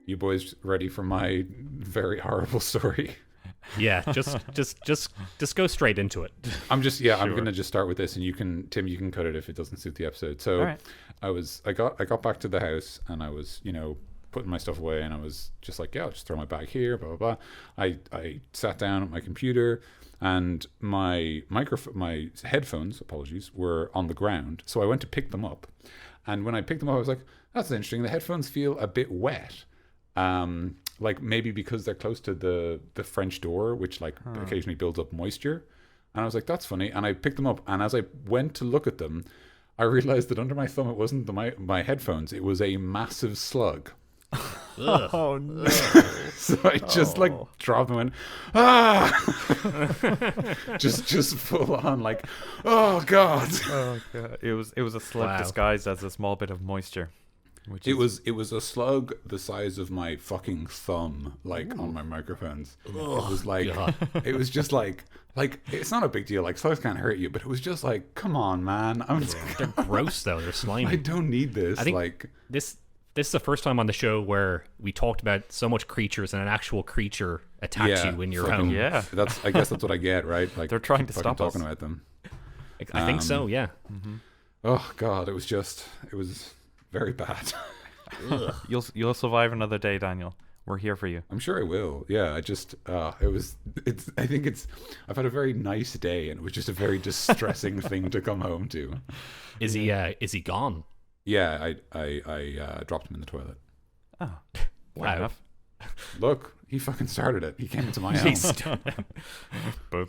You boys ready for my very horrible story? Yeah, just go straight into it. I'm gonna just start with this, and Tim, you can cut it if it doesn't suit the episode. So, right. I got back to the house, and I was, putting my stuff away, and I was just like, yeah, I'll just throw my bag here, blah blah blah. I sat down at my computer, and my headphones, were on the ground. So I went to pick them up, and when I picked them up, I was like, that's interesting. The headphones feel a bit wet. Like maybe because they're close to the French door, which occasionally builds up moisture. And I was like, that's funny. And I picked them up, and as I went to look at them, I realized that under my thumb, it wasn't my headphones. It was a massive slug. Oh no. So I just dropped them and just full on oh god. Oh god. It was a slug disguised as a small bit of moisture. It was a slug the size of my fucking thumb, on my microphones. It was it was just it's not a big deal. Slugs can't hurt you, but it was just come on, man. They're gross though. They're slimy. I don't need this. I think this is the first time on the show where we talked about so much creatures and an actual creature attacks you in your home. Yeah, I guess that's what I get, right? They're trying to stop us talking about them. I think so. Yeah. Mm-hmm. Oh god, it was very bad. You'll survive another day, Daniel. We're here for you. I'm sure I will. Yeah, I've had a very nice day, and it was just a very distressing thing to come home to. Is he gone? Yeah, I dropped him in the toilet. Oh, wow. Enough. Look, he fucking started it. He came into my house.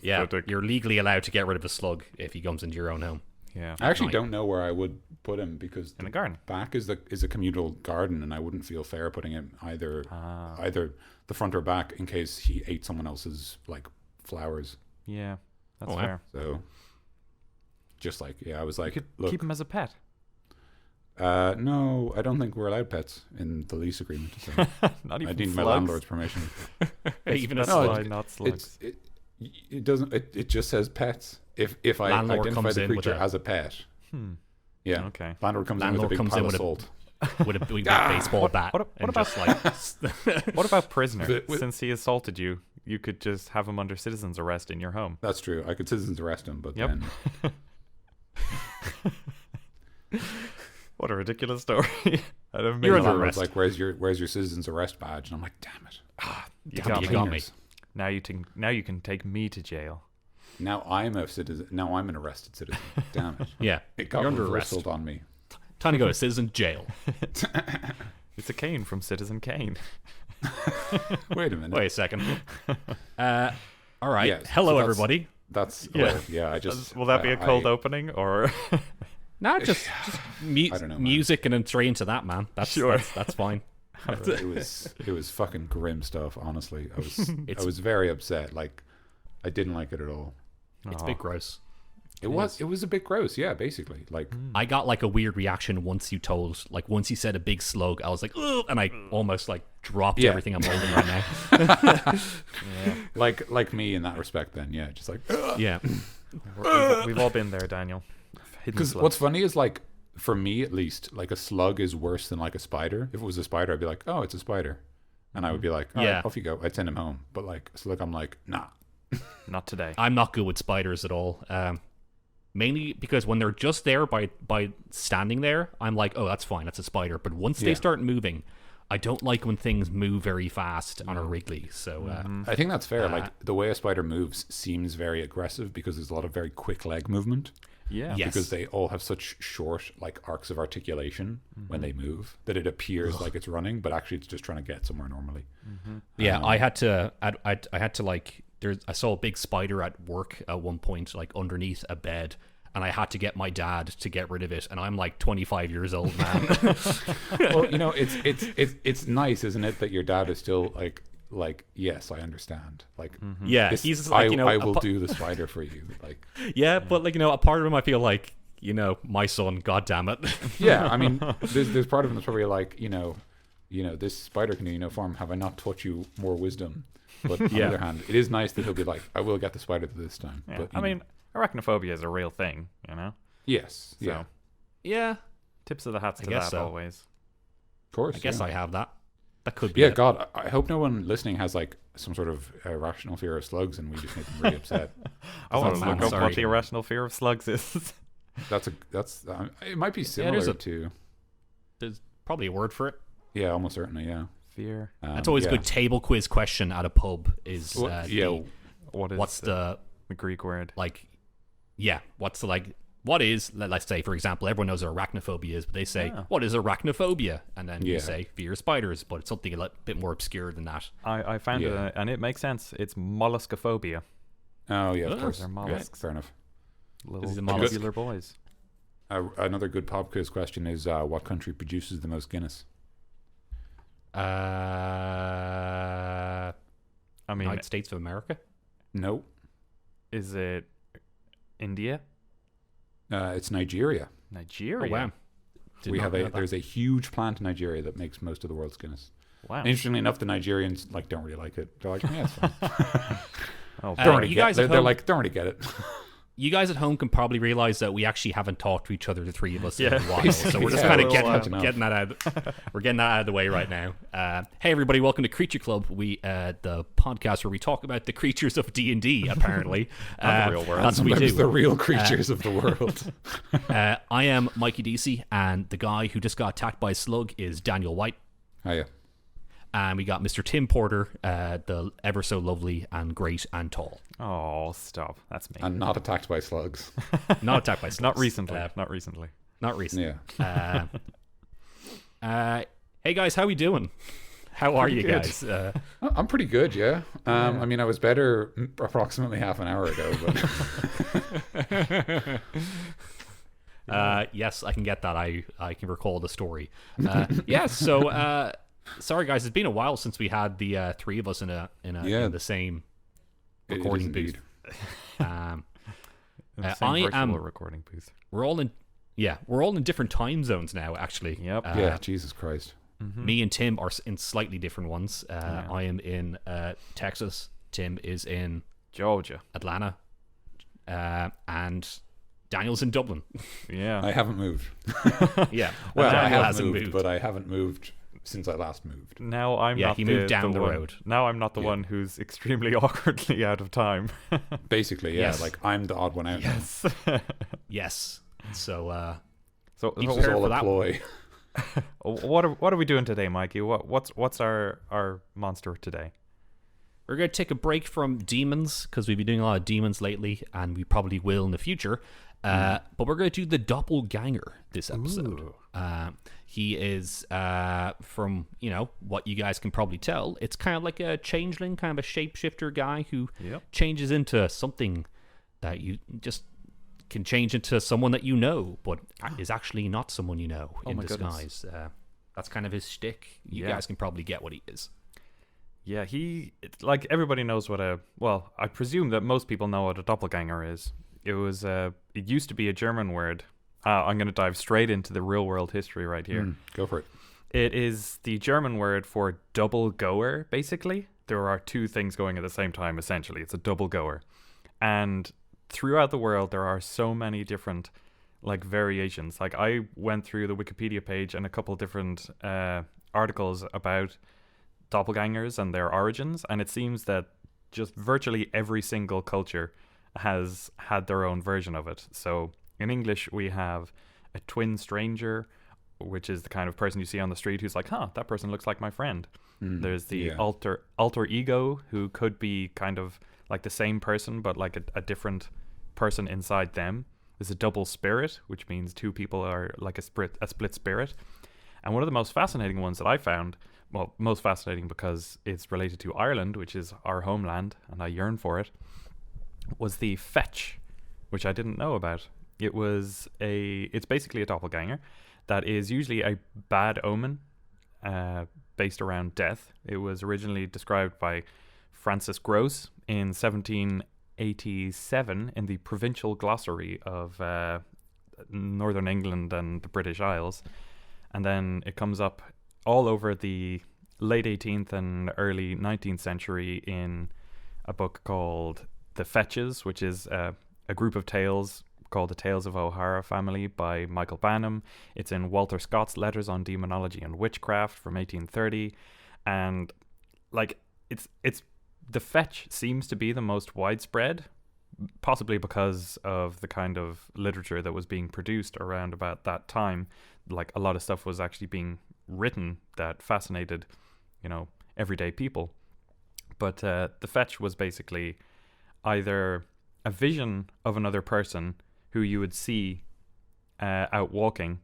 You're legally allowed to get rid of a slug if he comes into your own home. Yeah, I actually don't know where I would put him because in the garden. Back is a communal garden, and I wouldn't feel fair putting him either the front or back in case he ate someone else's flowers. Yeah, that's fair. So, just I was like, look, keep him as a pet. No, I don't think we're allowed pets in the lease agreement. So Not even I need slugs? my landlord's permission. Even a slug, not slugs. It doesn't. It just says pets. If I landlord identify the creature as a pet, yeah, okay. Landlord comes in with a big pile of salt, with a baseball bat. What about what about prisoner? Since he assaulted you, you could just have him under citizen's arrest in your home. That's true. I could citizen's arrest him, but then. What a ridiculous story! You're under arrest. Where's your citizen's arrest badge? And I'm like, damn it! You got me. Now you can take me to jail. Now I'm a citizen. Now I'm an arrested citizen. Damn it! Yeah, it got reversed on me. Time to go to citizen jail. It's a Kane from Citizen Kane. Wait a minute. Wait a second. All right. Yeah, hello, everybody. That's I just. Will that be a cold opening or? No, just I don't know, music and then straight into that, man. That's fine. It was fucking grim stuff. Honestly, I was very upset. I didn't like it at all. It's a bit gross. It was a bit gross. Yeah, basically. I got a weird reaction once you said a big slug. I was like, ugh, and I almost dropped everything I'm holding right now. Yeah. Like me in that respect. Then just ugh. Yeah. We've all been there, Daniel. Because what's funny is for me at least, a slug is worse than a spider. If it was a spider, I'd be like, oh, it's a spider, and I would be like, all right, off you go. I'd send him home. But a slug, I'm like, nah. Not today. I'm not good with spiders at all. Mainly because when they're just there by standing there, I'm like, oh, that's fine, that's a spider. But once they start moving, I don't like when things move very fast on a Wrigley. So I think that's fair. The way a spider moves seems very aggressive because there's a lot of very quick leg movement. Yeah, yes. Because they all have such short arcs of articulation when they move that it appears like it's running, but actually it's just trying to get somewhere normally. Yeah, I had to I saw a big spider at work at one point, underneath a bed, and I had to get my dad to get rid of it, and I'm like 25 years old, man. Well, you know, it's nice, isn't it, that your dad is still like yes, I understand. Like, yeah, he's like, you know, I will do the spider for you. Like, yeah, but like, you know, a part of him I feel like, you know, my son, god damn it. yeah, I mean, there's part of him that's probably like, you know, this spider can do no form. Have I not taught you more wisdom? But on the other hand, it is nice that he'll be like, I will get the spider this time. Yeah. But, I mean, arachnophobia is a real thing, you know? yes, So, yeah, yeah, tips of the hats to guess that so. always. of course. I guess yeah. I have that. That could be Yeah, it. God, I hope no one listening has like some sort of irrational fear of slugs, and we just make them really upset. I want to man, look up sorry. what the irrational fear of slugs is. That's it might be similar to There's probably a word for it. yeah, almost certainly, yeah. Fear. That's always a good table quiz question at a pub is Well, yeah, what's the Greek word? like, yeah, what's the like, what is, let's say, for example, everyone knows what arachnophobia is, but they say, what is arachnophobia? And then you say, fear of spiders, but it's something a little bit more obscure than that. I found it, and it makes sense. It's molluscophobia. Oh yeah, of course. They're Yeah, mollusks. fair enough. Little Is it mollusk? muscular boys. Another good pop quiz question is what country produces the most Guinness? I mean, United States of America? No, is it India? it's Nigeria. Nigeria? Oh, wow. We have there's a huge plant in Nigeria that makes most of the world's Guinness. Wow. And interestingly enough, the Nigerians like don't really like it. They're like, yeah, it's fine. Oh, Don't really you get guys it. at They're home- like, don't really get it. You guys at home can probably realize that we actually haven't talked to each other, the three of us, in a Yeah. while. So we're just Yeah, kind of well, getting that out. We're getting that out of the way right now. Hey, everybody! Welcome to Creature Club. The podcast where we talk about the creatures of D&D. Apparently, Not the real world. That's what we Sometimes do. the real creatures of the world. I am Mikey DC, and the guy who just got attacked by a slug is Daniel White. Hiya. And we got Mr. Tim Porter, the ever so lovely and great and tall. Oh, stop. That's me. And not attacked by slugs. Not attacked by slugs. Not recently. Not recently. Yeah. Hey guys, how we doing? How are you good. guys? I'm pretty good, yeah. I mean, I was better approximately half an hour ago, but Yes, I can get that. I can recall the story. So sorry guys, it's been a while since we had the three of us in the same it is recording booth. indeed. In the same I virtual am- recording booth. We're all in different time zones now. Actually, Yep. Yeah, Jesus Christ. Me and Tim are in slightly different ones. I am in Texas. Tim is in Georgia. Atlanta, and Daniel's in Dublin. Yeah. I haven't moved. Yeah, Well, I Daniel have hasn't moved, but I haven't moved since I last moved. Now I'm Yeah, not he moved down the one. road. Now I'm not the Yeah. one who's extremely awkwardly out of time. Basically, yeah. Yes. Like, I'm the odd one out. Yes. yes. So So This is Prepare all for a that ploy. what are we doing today, Mikey? What's our monster today? we're gonna take a break from demons because we've been doing a lot of demons lately, and we probably will in the future. But we're gonna do the Doppelganger this episode. He is from what you guys can probably tell. It's kind of like a changeling, kind of a shapeshifter guy who Yep. changes into something that you just can change into someone that you know, but is actually not someone you know in my goodness. disguise. That's kind of his shtick. You Yeah. guys can probably get what he is. Yeah, like everybody knows I presume that most people know what a doppelganger is. It used to be a German word. I'm going to dive straight into the real world history right here. Go for it. It is the German word for double goer, basically. There are two things going at the same time, essentially. It's a double goer. And throughout the world, there are so many different variations. Like, I went through the Wikipedia page and a couple different articles about doppelgangers and their origins, and it seems that just virtually every single culture has had their own version of it. So in English, we have a twin stranger, which is the kind of person you see on the street who's like, that person looks like my friend. There's the alter ego, who could be kind of like the same person, but like a different person inside them. There's a double spirit, which means two people are like a split spirit. And one of the most fascinating ones that I found, well, most fascinating because it's related to Ireland, which is our homeland, and I yearn for it, was the fetch, which I didn't know about. It's basically a doppelganger that is usually a bad omen, based around death. It was originally described by Francis Gross in 1787 in the Provincial Glossary of Northern England and the British Isles, and then it comes up all over the late 18th and early 19th century in a book called The Fetches, which is a group of tales called The Tales of O'Hara Family by Michael Banham. It's in Walter Scott's Letters on Demonology and Witchcraft from 1830, and like it's the fetch seems to be the most widespread, possibly because of the kind of literature that was being produced around about that time. Like a lot of stuff was actually being written that fascinated, everyday people. But the fetch was basically either a vision of another person who you would see out walking.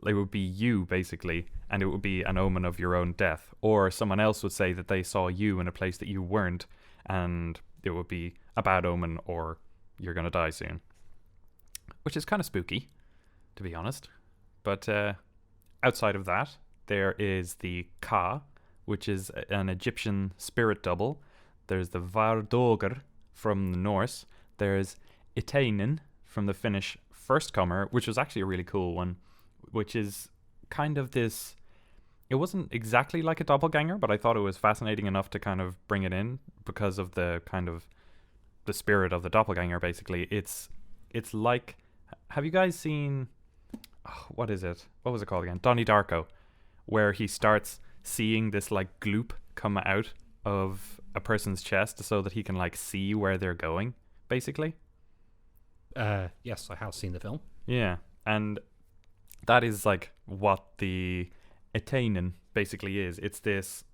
It would be you, basically, and it would be an omen of your own death. Or someone else would say that they saw you in a place that you weren't, and it would be a bad omen, or you're going to die soon. Which is kind of spooky, to be honest. But outside of that, there is the Ka, which is an Egyptian spirit double. There's the Vardogr from the Norse. There's Itainen from the Finnish Firstcomer, which was actually a really cool one, which is kind of this... It wasn't exactly like a doppelganger, but I thought it was fascinating enough to kind of bring it in because of the kind of the spirit of the doppelganger, basically. It's like... Have you guys seen... what is it? What was it called again? Donnie Darko, where he starts seeing this like gloop come out of a person's chest so that he can like see where they're going, basically. Yes, I have seen the film. Yeah, and that is like what the Etainen basically is. It's this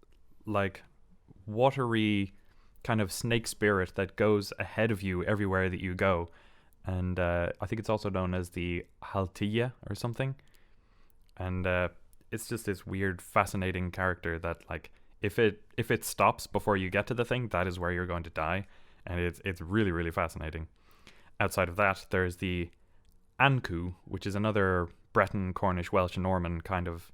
like watery kind of snake spirit that goes ahead of you everywhere that you go. And I think it's also known as the Haltia or something. And it's just this weird, fascinating character that, like, if it stops before you get to the thing, that is where you're going to die. And it's really, really fascinating. Outside of that, there's the Anku, which is another Breton, Cornish, Welsh, and Norman kind of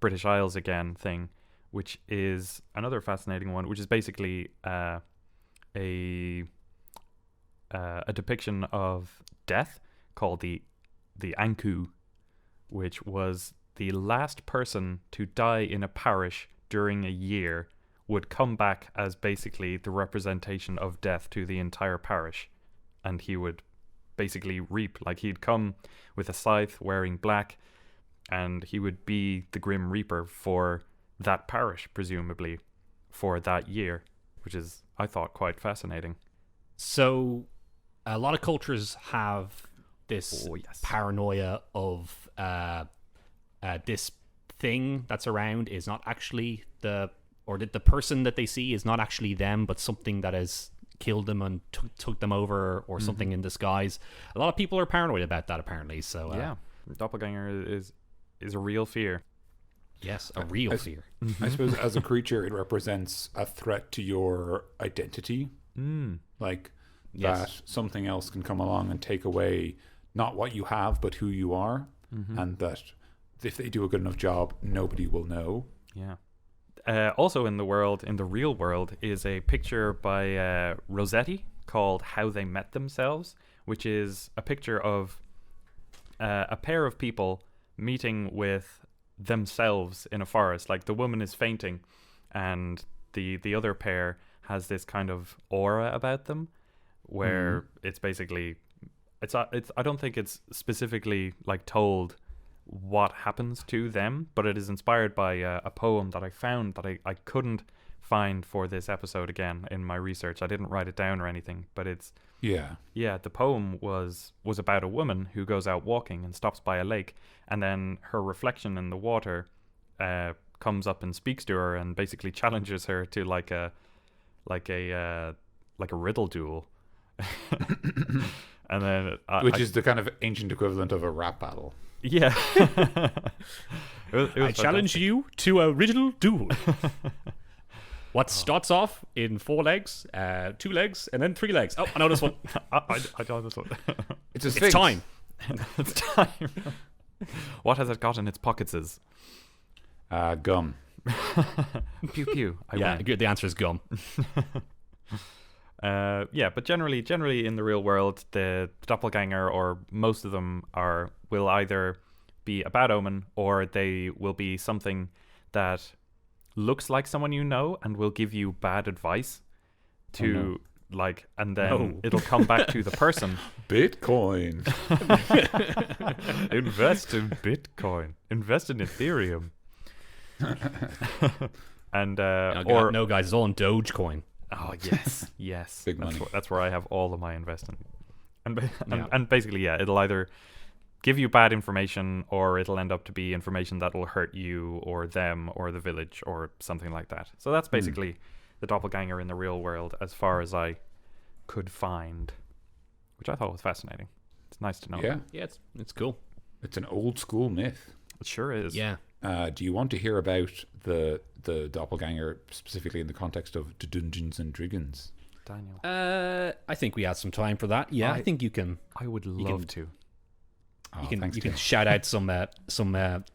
British Isles again thing, which is another fascinating one, which is basically a depiction of death called the Anku, which was the last person to die in a parish during a year would come back as basically the representation of death to the entire parish, and he would basically reap, like he'd come with a scythe wearing black, and he would be the Grim Reaper for that parish, presumably for that year, which is, I thought, quite fascinating. So a lot of cultures have this paranoia of this thing that's around is not actually the person that they see is not actually them, but something that has killed them and took them over, or something in disguise. A lot of people are paranoid about that, apparently. So yeah, doppelganger is a real fear. Yes, a real fear. I suppose as a creature, it represents a threat to your identity. Like that something else can come along and take away not what you have, but who you are. And that if they do a good enough job, nobody will know. Yeah. Also in the real world, is a picture by Rossetti called How They Met Themselves, which is a picture of a pair of people meeting with themselves in a forest. Like the woman is fainting, and the other pair has this kind of aura about them, where it's basically I don't think it's specifically like told what happens to them, but it is inspired by a poem that I found that I couldn't find for this episode again in my research. I didn't write it down or anything, but it's the poem was about a woman who goes out walking and stops by a lake, and then her reflection in the water comes up and speaks to her and basically challenges her to like a riddle duel. And then which is the kind of ancient equivalent of a rap battle. Yeah. I challenge you to a riddle duel. What starts off in 4 legs, 2 legs, and then 3 legs. Oh, I know this one. I know this one. It's time. It's time. What has it got in its pockets? Gum. Pew pew. I Yeah, win. good. The answer is gum. But generally in the real world, the doppelganger, or most of them, will either be a bad omen, or they will be something that looks like someone you know and will give you bad advice to and then it'll come back to the person. Bitcoin. Invest in Bitcoin. Invest in Ethereum. And no, guys, it's all in Dogecoin. oh yes, Big money. That's where I have all of my investment. And basically, it'll either give you bad information, or it'll end up to be information that will hurt you or them or the village or something like that. So that's basically the doppelganger in the real world, as far as I could find, which I thought was fascinating. It's nice to know. Yeah, Yeah, it's cool. it's an old school myth. It sure is. Yeah. Do you want to hear about the doppelganger specifically in the context of the Dungeons and Dragons? Daniel, I think we have some time for that. Yeah, I think you can. I would love to. Oh, You can thanks, you can Tim. shout out some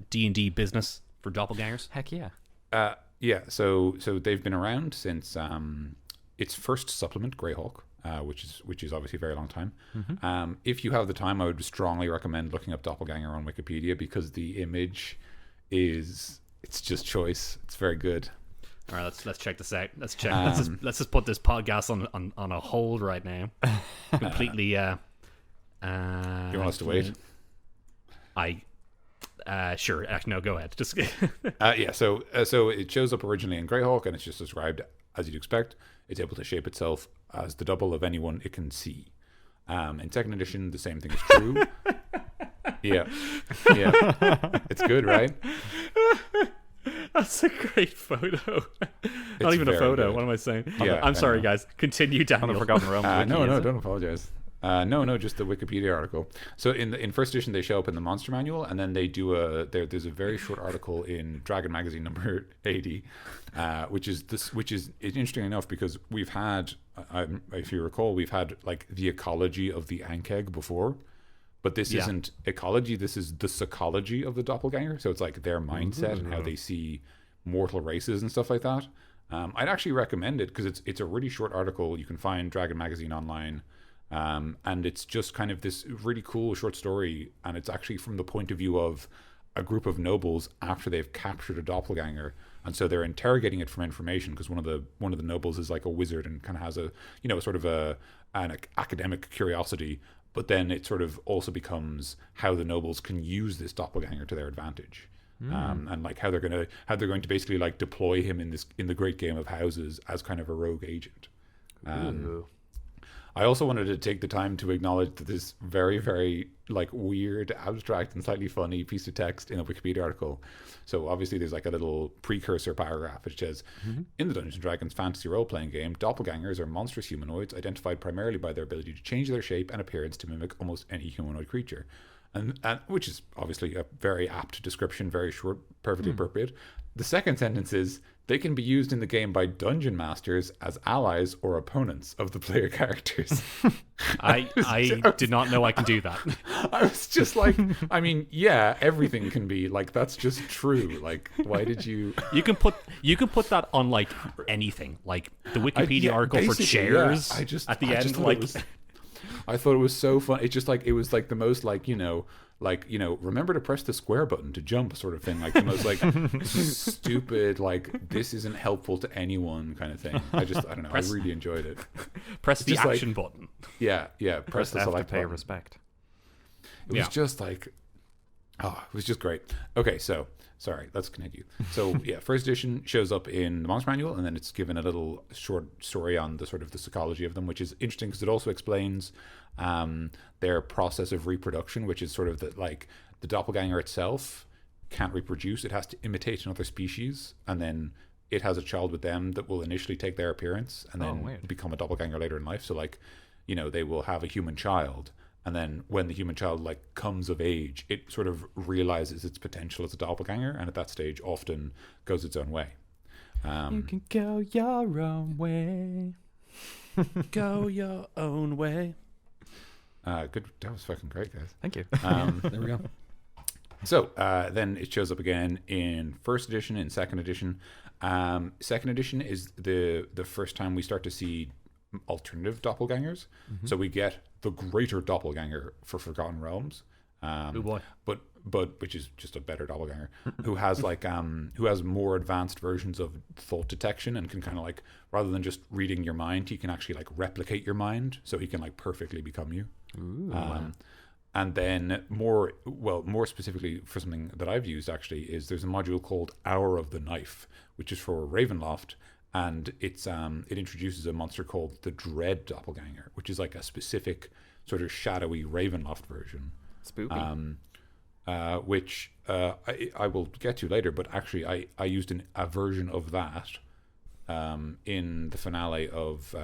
D&D business for doppelgangers. Heck yeah. Yeah, so they've been around since its first supplement, Greyhawk, which is obviously a very long time. If you have the time, I would strongly recommend looking up Doppelganger on Wikipedia, because the image it's just choice. It's very good. All right, let's check this out. Let's check. Let's just put this podcast on a hold right now. Completely. You want us to wait? Sure. Actually, no. Go ahead. Just. So it shows up originally in Greyhawk, and it's just described as you'd expect. It's able to shape itself as the double of anyone it can see. In second edition, the same thing is true. Yeah. It's good, right? That's a great photo. Not It's even a very photo. good. What am I saying? Yeah, I'm sorry, I know. guys. Continue, Daniel. On a forgotten realm. No, don't apologize. No, just the Wikipedia article. So in first edition, they show up in the monster manual, and then they do there's a very short article in Dragon Magazine number 80, which is interesting enough, because we've had, if you recall, we've had like the ecology of the Ankeg before, but this isn't ecology. This is the psychology of the doppelganger. So it's like their mindset and how they see mortal races and stuff like that. I'd actually recommend it, because it's a really short article. You can find Dragon Magazine online. And it's just kind of this really cool short story, and it's actually from the point of view of a group of nobles after they've captured a doppelganger, and so they're interrogating it for information, because one of the nobles is like a wizard and kind of has a sort of an academic curiosity, but then it sort of also becomes how the nobles can use this doppelganger to their advantage. And like how they're going to basically like deploy him in the great game of houses as kind of a rogue agent. I also wanted to take the time to acknowledge that this very, very like weird, abstract, and slightly funny piece of text in a Wikipedia article. So obviously there's like a little precursor paragraph which says, in the Dungeons & Dragons fantasy role-playing game, doppelgangers are monstrous humanoids identified primarily by their ability to change their shape and appearance to mimic almost any humanoid creature. And which is obviously a very apt description, very short, perfectly appropriate. The second sentence is, they can be used in the game by dungeon masters as allies or opponents of the player characters. I did not know I can do that. I was just like, I mean, yeah, everything can be like, that's just true. Like, why did you? You can put that on like anything, like the Wikipedia article for basically, chairs. Yeah. At the I end, just thought like it was, I thought it was so fun. It just like, it was like the most like, remember to press the square button to jump sort of thing. Like the most like stupid, like this isn't helpful to anyone kind of thing. I don't know. I really enjoyed it. press the just like- action button. Yeah. Press the Have to select pay button. respect. It was just like, it was just great. Okay, so sorry, let's continue. So yeah, first edition shows up in the monster manual, and then it's given a little short story on the sort of the psychology of them, which is interesting because it also explains their process of reproduction, which is sort of that like the doppelganger itself can't reproduce; it has to imitate another species, and then it has a child with them that will initially take their appearance and then weird. become a doppelganger later in life. So like, they will have a human child. And then when the human child like comes of age, it sort of realizes its potential as a doppelganger, and at that stage often goes its own way. You can go your own way. Go your own way. Good. That was fucking great, guys. Thank you. There we go. So then it shows up again in first edition, in second edition. Second edition is the first time we start to see alternative doppelgangers. So we get the greater doppelganger for Forgotten Realms. Oh boy. But which is just a better doppelganger who has like who has more advanced versions of thought detection and can kind of like, rather than just reading your mind, he can actually like replicate your mind, so he can like perfectly become you. And then more specifically for something that I've used actually is there's a module called Hour of the Knife, which is for Ravenloft, and it introduces a monster called the Dread Doppelganger, which is like a specific sort of shadowy Ravenloft version. Spooky. Which I will get to later, but actually I used a version of that in the finale of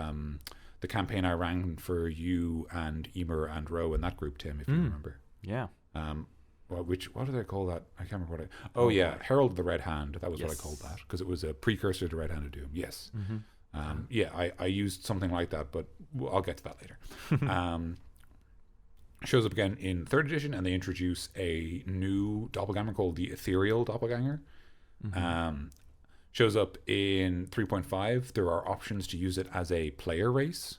the campaign I ran for you and Emer and Ro and that group, Tim, if you remember. Yeah. What did I call that? I can't remember what Herald of the Red Hand. That was what I called that, because it was a precursor to Red Hand of Doom. Yes. I used something like that, but I'll get to that later. Shows up again in third edition, and they introduce a new doppelganger called the Ethereal Doppelganger. Shows up in 3.5. There are options to use it as a player race.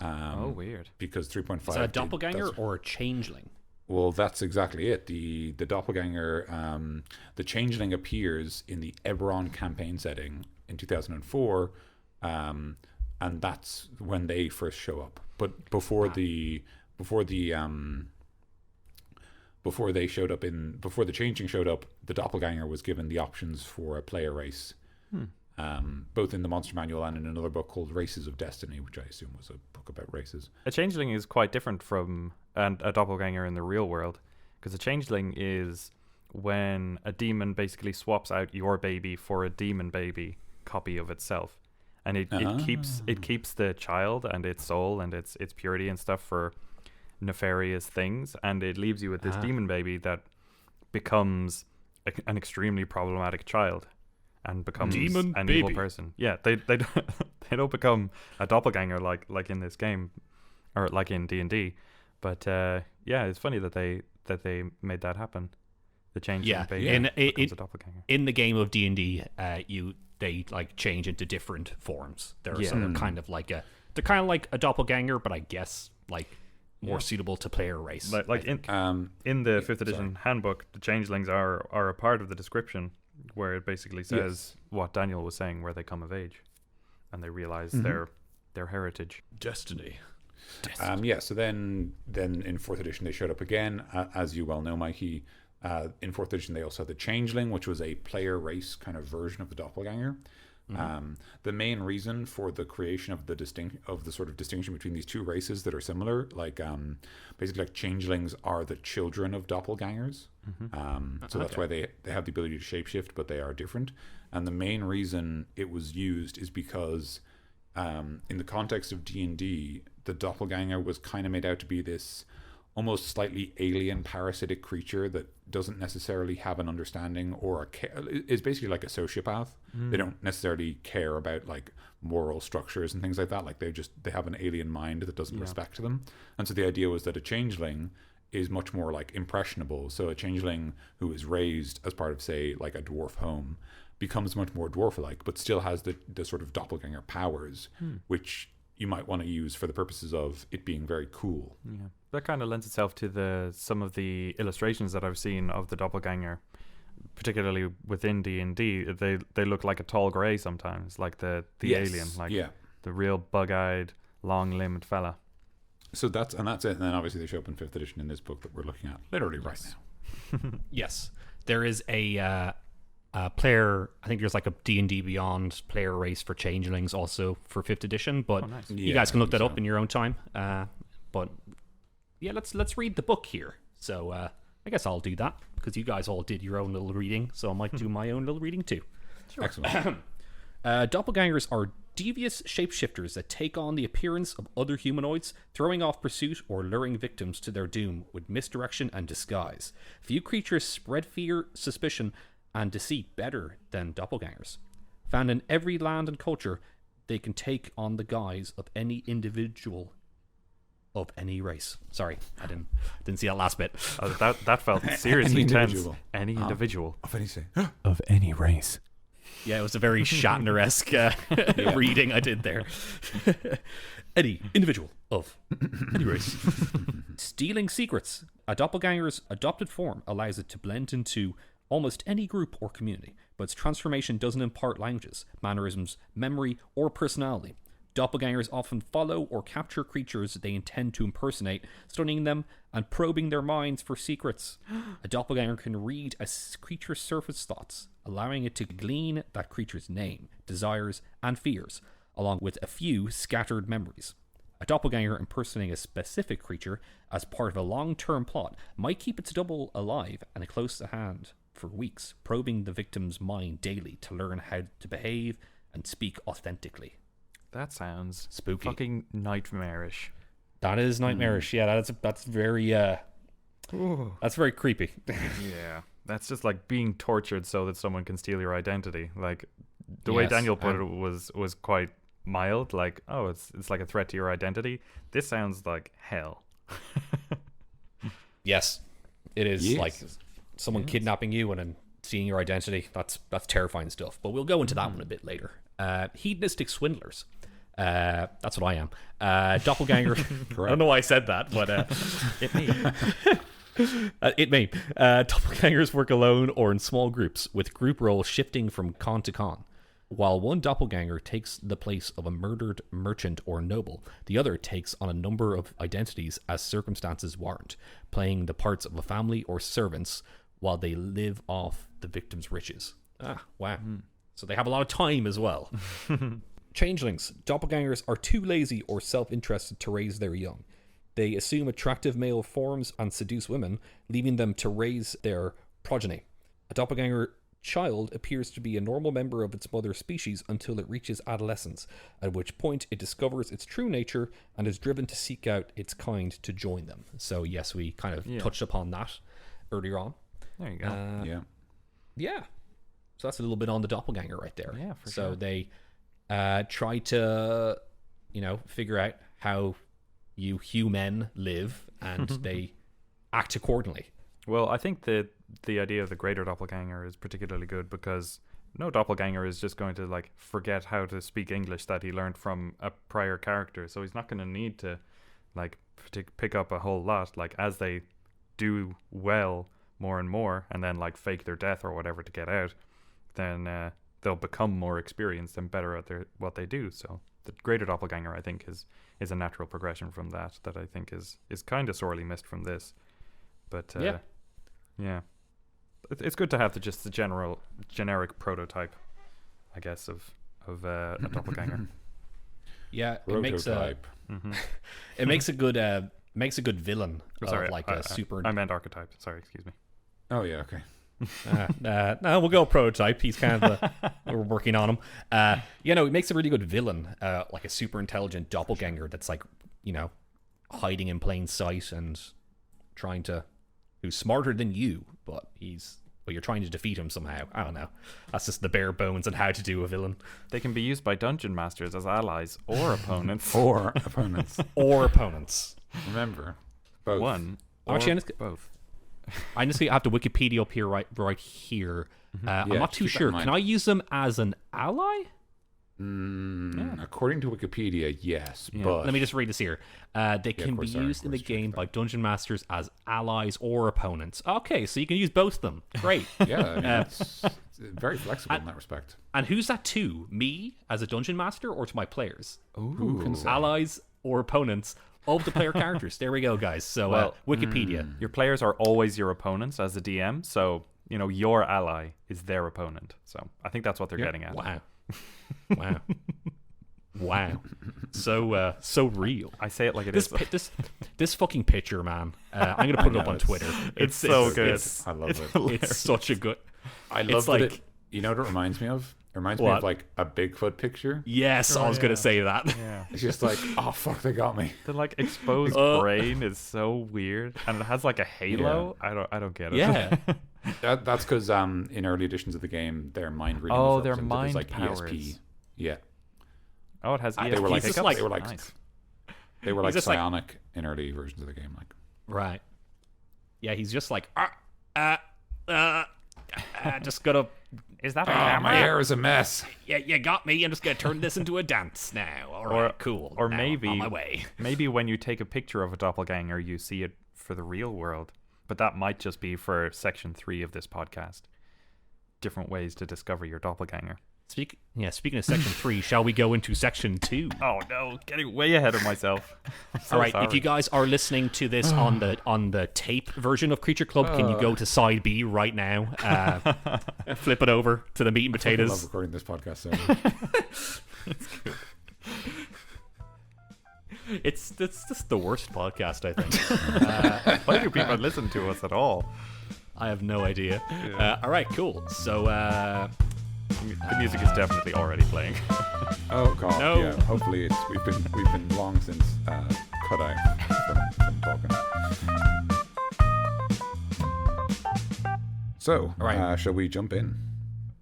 Weird. Because 3.5... Is that a doppelganger or a changeling? Well, that's exactly it. The doppelganger, the changeling appears in the Eberron campaign setting in 2004, and that's when they first show up. But before the changeling showed up, the doppelganger was given the options for a player race, both in the monster manual and in another book called Races of Destiny, which I assume was a book about races. A changeling is quite different from a doppelganger in the real world, because a changeling is when a demon basically swaps out your baby for a demon baby copy of itself, and it keeps the child and its soul and its purity and stuff for nefarious things, and it leaves you with this demon baby that becomes an extremely problematic child and becomes Demon an baby. evil person. Yeah, they don't become a doppelganger like in this game or like in D&D, but it's funny that they made that happen. The change baby becomes a doppelganger. In the game of D&D, they like change into different forms. They're kind of like a doppelganger, but I guess like more suitable to player race. Like in the 5th edition handbook, the changelings are a part of the description, where it basically says what Daniel was saying, where they come of age and they realize their heritage. Destiny. So then in 4th edition they showed up again, as you well know, Mikey. In 4th edition they also had the changeling, which was a player race kind of version of the doppelganger. The main reason for the creation of the sort of distinction between these two races that are similar, like basically like changelings are the children of doppelgangers, so that's why they have the ability to shapeshift, but they are different. And the main reason it was used is because in the context of D&D, the doppelganger was kind of made out to be this almost slightly alien parasitic creature that doesn't necessarily have an understanding or is basically like a sociopath. They don't necessarily care about like moral structures and things like that. Like they have an alien mind that doesn't respect them. And so the idea was that a changeling is much more like impressionable. So a changeling who is raised as part of, say, like a dwarf home becomes much more dwarf-like, but still has the sort of doppelganger powers, which you might want to use for the purposes of it being very cool. Yeah, that kind of lends itself to some of the illustrations that I've seen of the doppelganger, particularly within D&D. They look like a tall grey sometimes, like the alien, like the real bug-eyed, long-limbed fella. So that's it. And then obviously they show up in 5th edition in this book that we're looking at literally right now. Yes, there is a player. I think there's like a D&D Beyond player race for changelings also for 5th edition, but nice. You guys can look that up in your own time. But yeah, let's read the book here. So I guess I'll do that because you guys all did your own little reading, so I might do my own little reading too. Sure. Excellent. Doppelgangers are devious shapeshifters that take on the appearance of other humanoids, throwing off pursuit or luring victims to their doom with misdirection and disguise. Few creatures spread fear, suspicion, and deceit better than doppelgangers. Found in every land and culture, they can take on the guise of any individual of any race. Sorry, I didn't see that last bit. That felt seriously tense. individual. Any individual Of any say. of any race. Yeah, it was a very Shatner-esque reading I did there. Any individual of any race. Stealing secrets. A doppelganger's adopted form allows it to blend into almost any group or community, but its transformation doesn't impart languages, mannerisms, memory, or personality. Doppelgangers often follow or capture creatures they intend to impersonate, studying them and probing their minds for secrets. A doppelganger can read a creature's surface thoughts, allowing it to glean that creature's name, desires, and fears, along with a few scattered memories. A doppelganger impersonating a specific creature as part of a long-term plot might keep its double alive and close to hand for weeks, probing the victim's mind daily to learn how to behave and speak authentically. That sounds Spooky. fucking nightmarish. That is nightmarish. Yeah, that's very that's very creepy. Yeah, that's just like being tortured so that someone can steal your identity. Like the way Yes, Daniel put it was quite mild. Like, oh, it's like a threat to your identity. This sounds like hell. Yes, it is Yes. like someone kidnapping you and then seeing your identity. That's terrifying stuff. But we'll go into that one a bit later. Hedonistic swindlers. That's what I am. Doppelganger. I don't know why I said that, but It may. it may. Doppelgangers work alone or in small groups, with group roles shifting from con to con. While one doppelganger takes the place of a murdered merchant or noble, the other takes on a number of identities as circumstances warrant, playing the parts of a family or servants while they live off the victim's riches. Ah, wow. So they have a lot of time as well. Changelings. Doppelgangers are too lazy or self-interested to raise their young. They assume attractive male forms and seduce women, leaving them to raise their progeny. A doppelganger child appears to be a normal member of its mother species until it reaches adolescence, at which point it discovers its true nature and is driven to seek out its kind to join them. So yes, we kind of touched upon that earlier on. There you go. Yeah. So that's a little bit on the doppelganger right there. Yeah, for so sure. they try to, figure out how you human live, and they act accordingly. Well, I think that the idea of the greater doppelganger is particularly good because no doppelganger is just going to like forget how to speak English that he learned from a prior character. So he's not going to need to like pick up a whole lot. Like as they do well more and more, and then like fake their death or whatever to get out, then they'll become more experienced and better at what they do. So the greater doppelganger, I think, is a natural progression from that I think is kind of sorely missed from this. But yeah, it's good to have the generic prototype, I guess, of a doppelganger. Yeah, it makes a it makes a good villain. Sorry, of like a super. I meant archetype. Sorry, excuse me. Oh yeah, okay. No, we'll go prototype. He's kind of we're working on him. It makes a really good villain, like a super intelligent doppelganger that's like, hiding in plain sight and who's smarter than you, but you're trying to defeat him somehow. I don't know. That's just the bare bones on how to do a villain. They can be used by dungeon masters as allies or opponents. Or opponents. Or opponents. Remember, both. One. Actually, Or both. I just have the Wikipedia up here right here. I'm Yeah, not too keep that sure. in mind. Can I use them as an ally? According to Wikipedia, yes, Yeah. but Let me just read this here. They can be course, sorry, used in the of course, game by dungeon masters as allies or opponents. Okay, so you can use both of them. Great. yeah, I mean, it's very flexible in that respect. And who's that to? Me as a dungeon master or to my players? Who can say? Allies or opponents of the player characters. There we go, guys. So Well, Wikipedia. Your players are always your opponents as a DM, so your ally is their opponent. So I think that's what they're getting at. Wow. Wow. Wow. So real. I say it like it This is. this fucking picture, man. I'm gonna put it up on Twitter. It's so good. It's, I love it. it's such a good. I love like- that. You know what it reminds me of? It reminds me What? of like a Bigfoot picture. Yes, I was gonna say that. Yeah. It's just like, oh fuck, they got me. The like exposed brain is so weird, and it has like a halo. I don't get it. Yeah. That's because in early editions of the game, their mind reading. Oh, was their represented as, mind like powers. ESP. Yeah, Yeah. Oh, it has. They ESP were like- pickups? like- they were like, Nice. They were like just like- psionic in early versions of the game. Like, Right. Yeah, he's just like, just gonna. Is that my hair is a mess. Yeah, you got me. I'm just gonna turn this into a dance now. All right, cool. Or Now maybe I'm on my way. maybe when you take a picture of a doppelganger, you see it for the real world. But that might just be for section 3 of this podcast. Different ways to discover your doppelganger. Speaking of section 3, shall we go into section 2? Oh no, getting way ahead of myself. All right, if you guys are listening to this on the tape version of Creature Club, can you go to side B right now? Flip it over to the meat and I love potatoes. recording this podcast. So. It's just the worst podcast, I think. Why do people listen to us at all? I have no idea. All right, cool. So, The music is definitely already playing. Oh god, No. yeah. Hopefully we've been long since cut out from talking. So, All right. shall we jump in?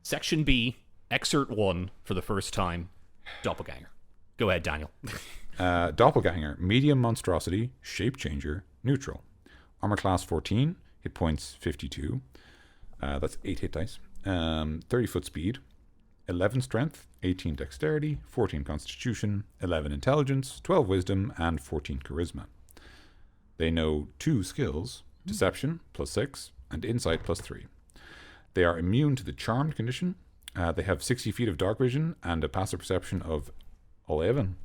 section B, excerpt 1 for the first time, Doppelganger. Go ahead, Daniel. Doppelganger, medium monstrosity, shape changer, neutral. Armor class 14, hit points 52. That's 8 hit dice. 30 foot speed, 11 strength, 18 dexterity, 14 constitution, 11 intelligence, 12 wisdom, and 14 charisma. They know 2 skills, deception +6 and insight +3. They are immune to the charmed condition. They have 60 feet of dark vision and a passive perception of 11.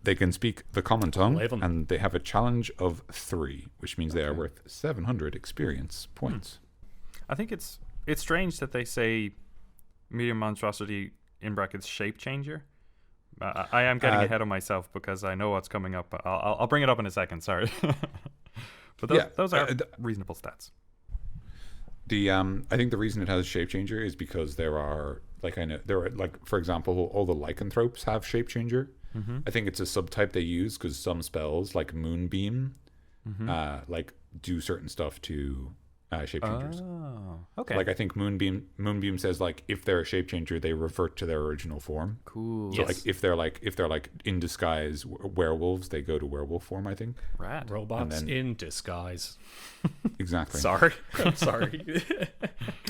They can speak the common tongue, 11. and they have a challenge of 3, which means they are worth 700 experience points. I think it's strange that they say medium monstrosity in brackets shape changer. I am getting ahead of myself because I know what's coming up. I'll bring it up in a second. Sorry, but those are reasonable stats. I think the reason it has shape changer is because there are for example, all the lycanthropes have shape changer. I think it's a subtype they use because some spells like Moonbeam do certain stuff to shape changers. Oh, okay. Like I think Moonbeam says like if they're a shape changer, they revert to their original form. Cool. So like if they're like in disguise werewolves, they go to werewolf form. I think. Rad. Robots then- in disguise. Exactly. Sorry. I'm sorry.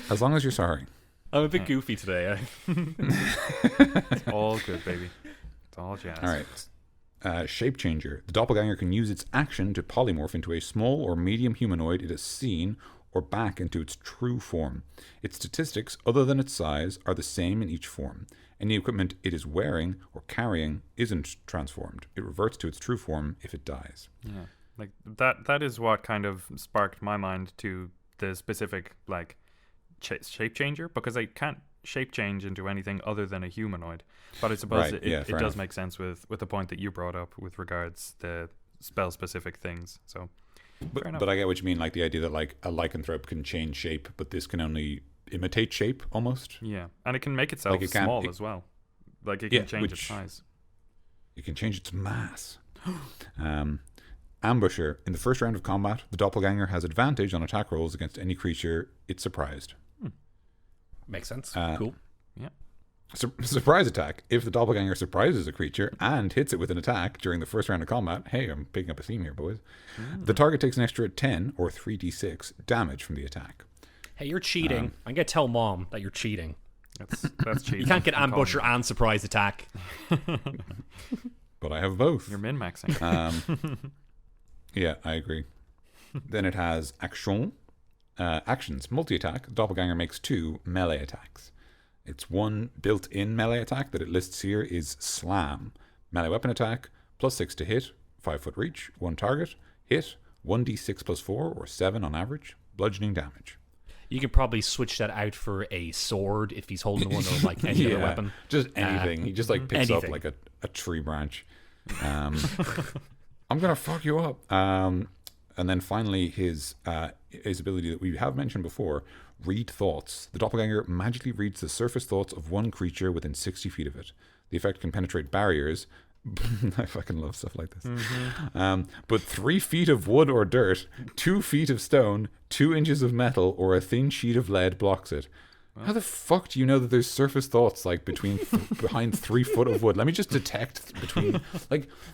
As long as you're sorry. I'm a bit goofy today. It's all good, baby. It's all jazz. All right. Shape changer. The doppelganger can use its action to polymorph into a small or medium humanoid it has seen or back into its true form. Its statistics, other than its size, are the same in each form. Any equipment it is wearing or carrying isn't transformed. It reverts to its true form if it dies. Yeah, like that is what kind of sparked my mind to the specific like shape changer, because I can't shape change into anything other than a humanoid. But I suppose Right, it does enough. make sense with the point that you brought up with regards to spell specific things. So fair enough. But I get what you mean, like the idea that like a lycanthrope can change shape, but this can only imitate shape almost. Yeah, and it can make itself Like it can- small it- as well. Like it can change its which- size. It can change its mass. Ambusher. In the first round of combat, the doppelganger has advantage on attack rolls against any creature it surprised. Makes sense. Uh, Cool. Yeah. Surprise attack. If the doppelganger surprises a creature and hits it with an attack during the first round of combat, hey, I'm picking up a theme here, boys. The target takes an extra 10 or 3d6 damage from the attack. Hey, you're cheating. I'm going to tell Mom that you're cheating. That's cheating. You can't get I'm calling ambusher and surprise attack. But I have both. You're min-maxing. Yeah, I agree. Then it has action. Actions. Multi-attack. Doppelganger makes 2 melee attacks. Its one built-in melee attack that it lists here is Slam. Melee weapon attack, +6 to hit, 5 foot reach, 1 target, hit, 1d6 +4 or 7 on average, bludgeoning damage. You could probably switch that out for a sword if he's holding one, or like any other weapon. Just anything. He just like picks up anything. like a tree branch. I'm gonna fuck you up. And then finally his ability that we have mentioned before, read thoughts. The doppelganger magically reads the surface thoughts of one creature within 60 feet of it. The effect can penetrate barriers. I fucking love stuff like this. But 3 feet of wood or dirt, 2 feet of stone, 2 inches of metal, or a thin sheet of lead blocks it. How the fuck do you know that there's surface thoughts like behind 3 foot of wood? Let me just detect between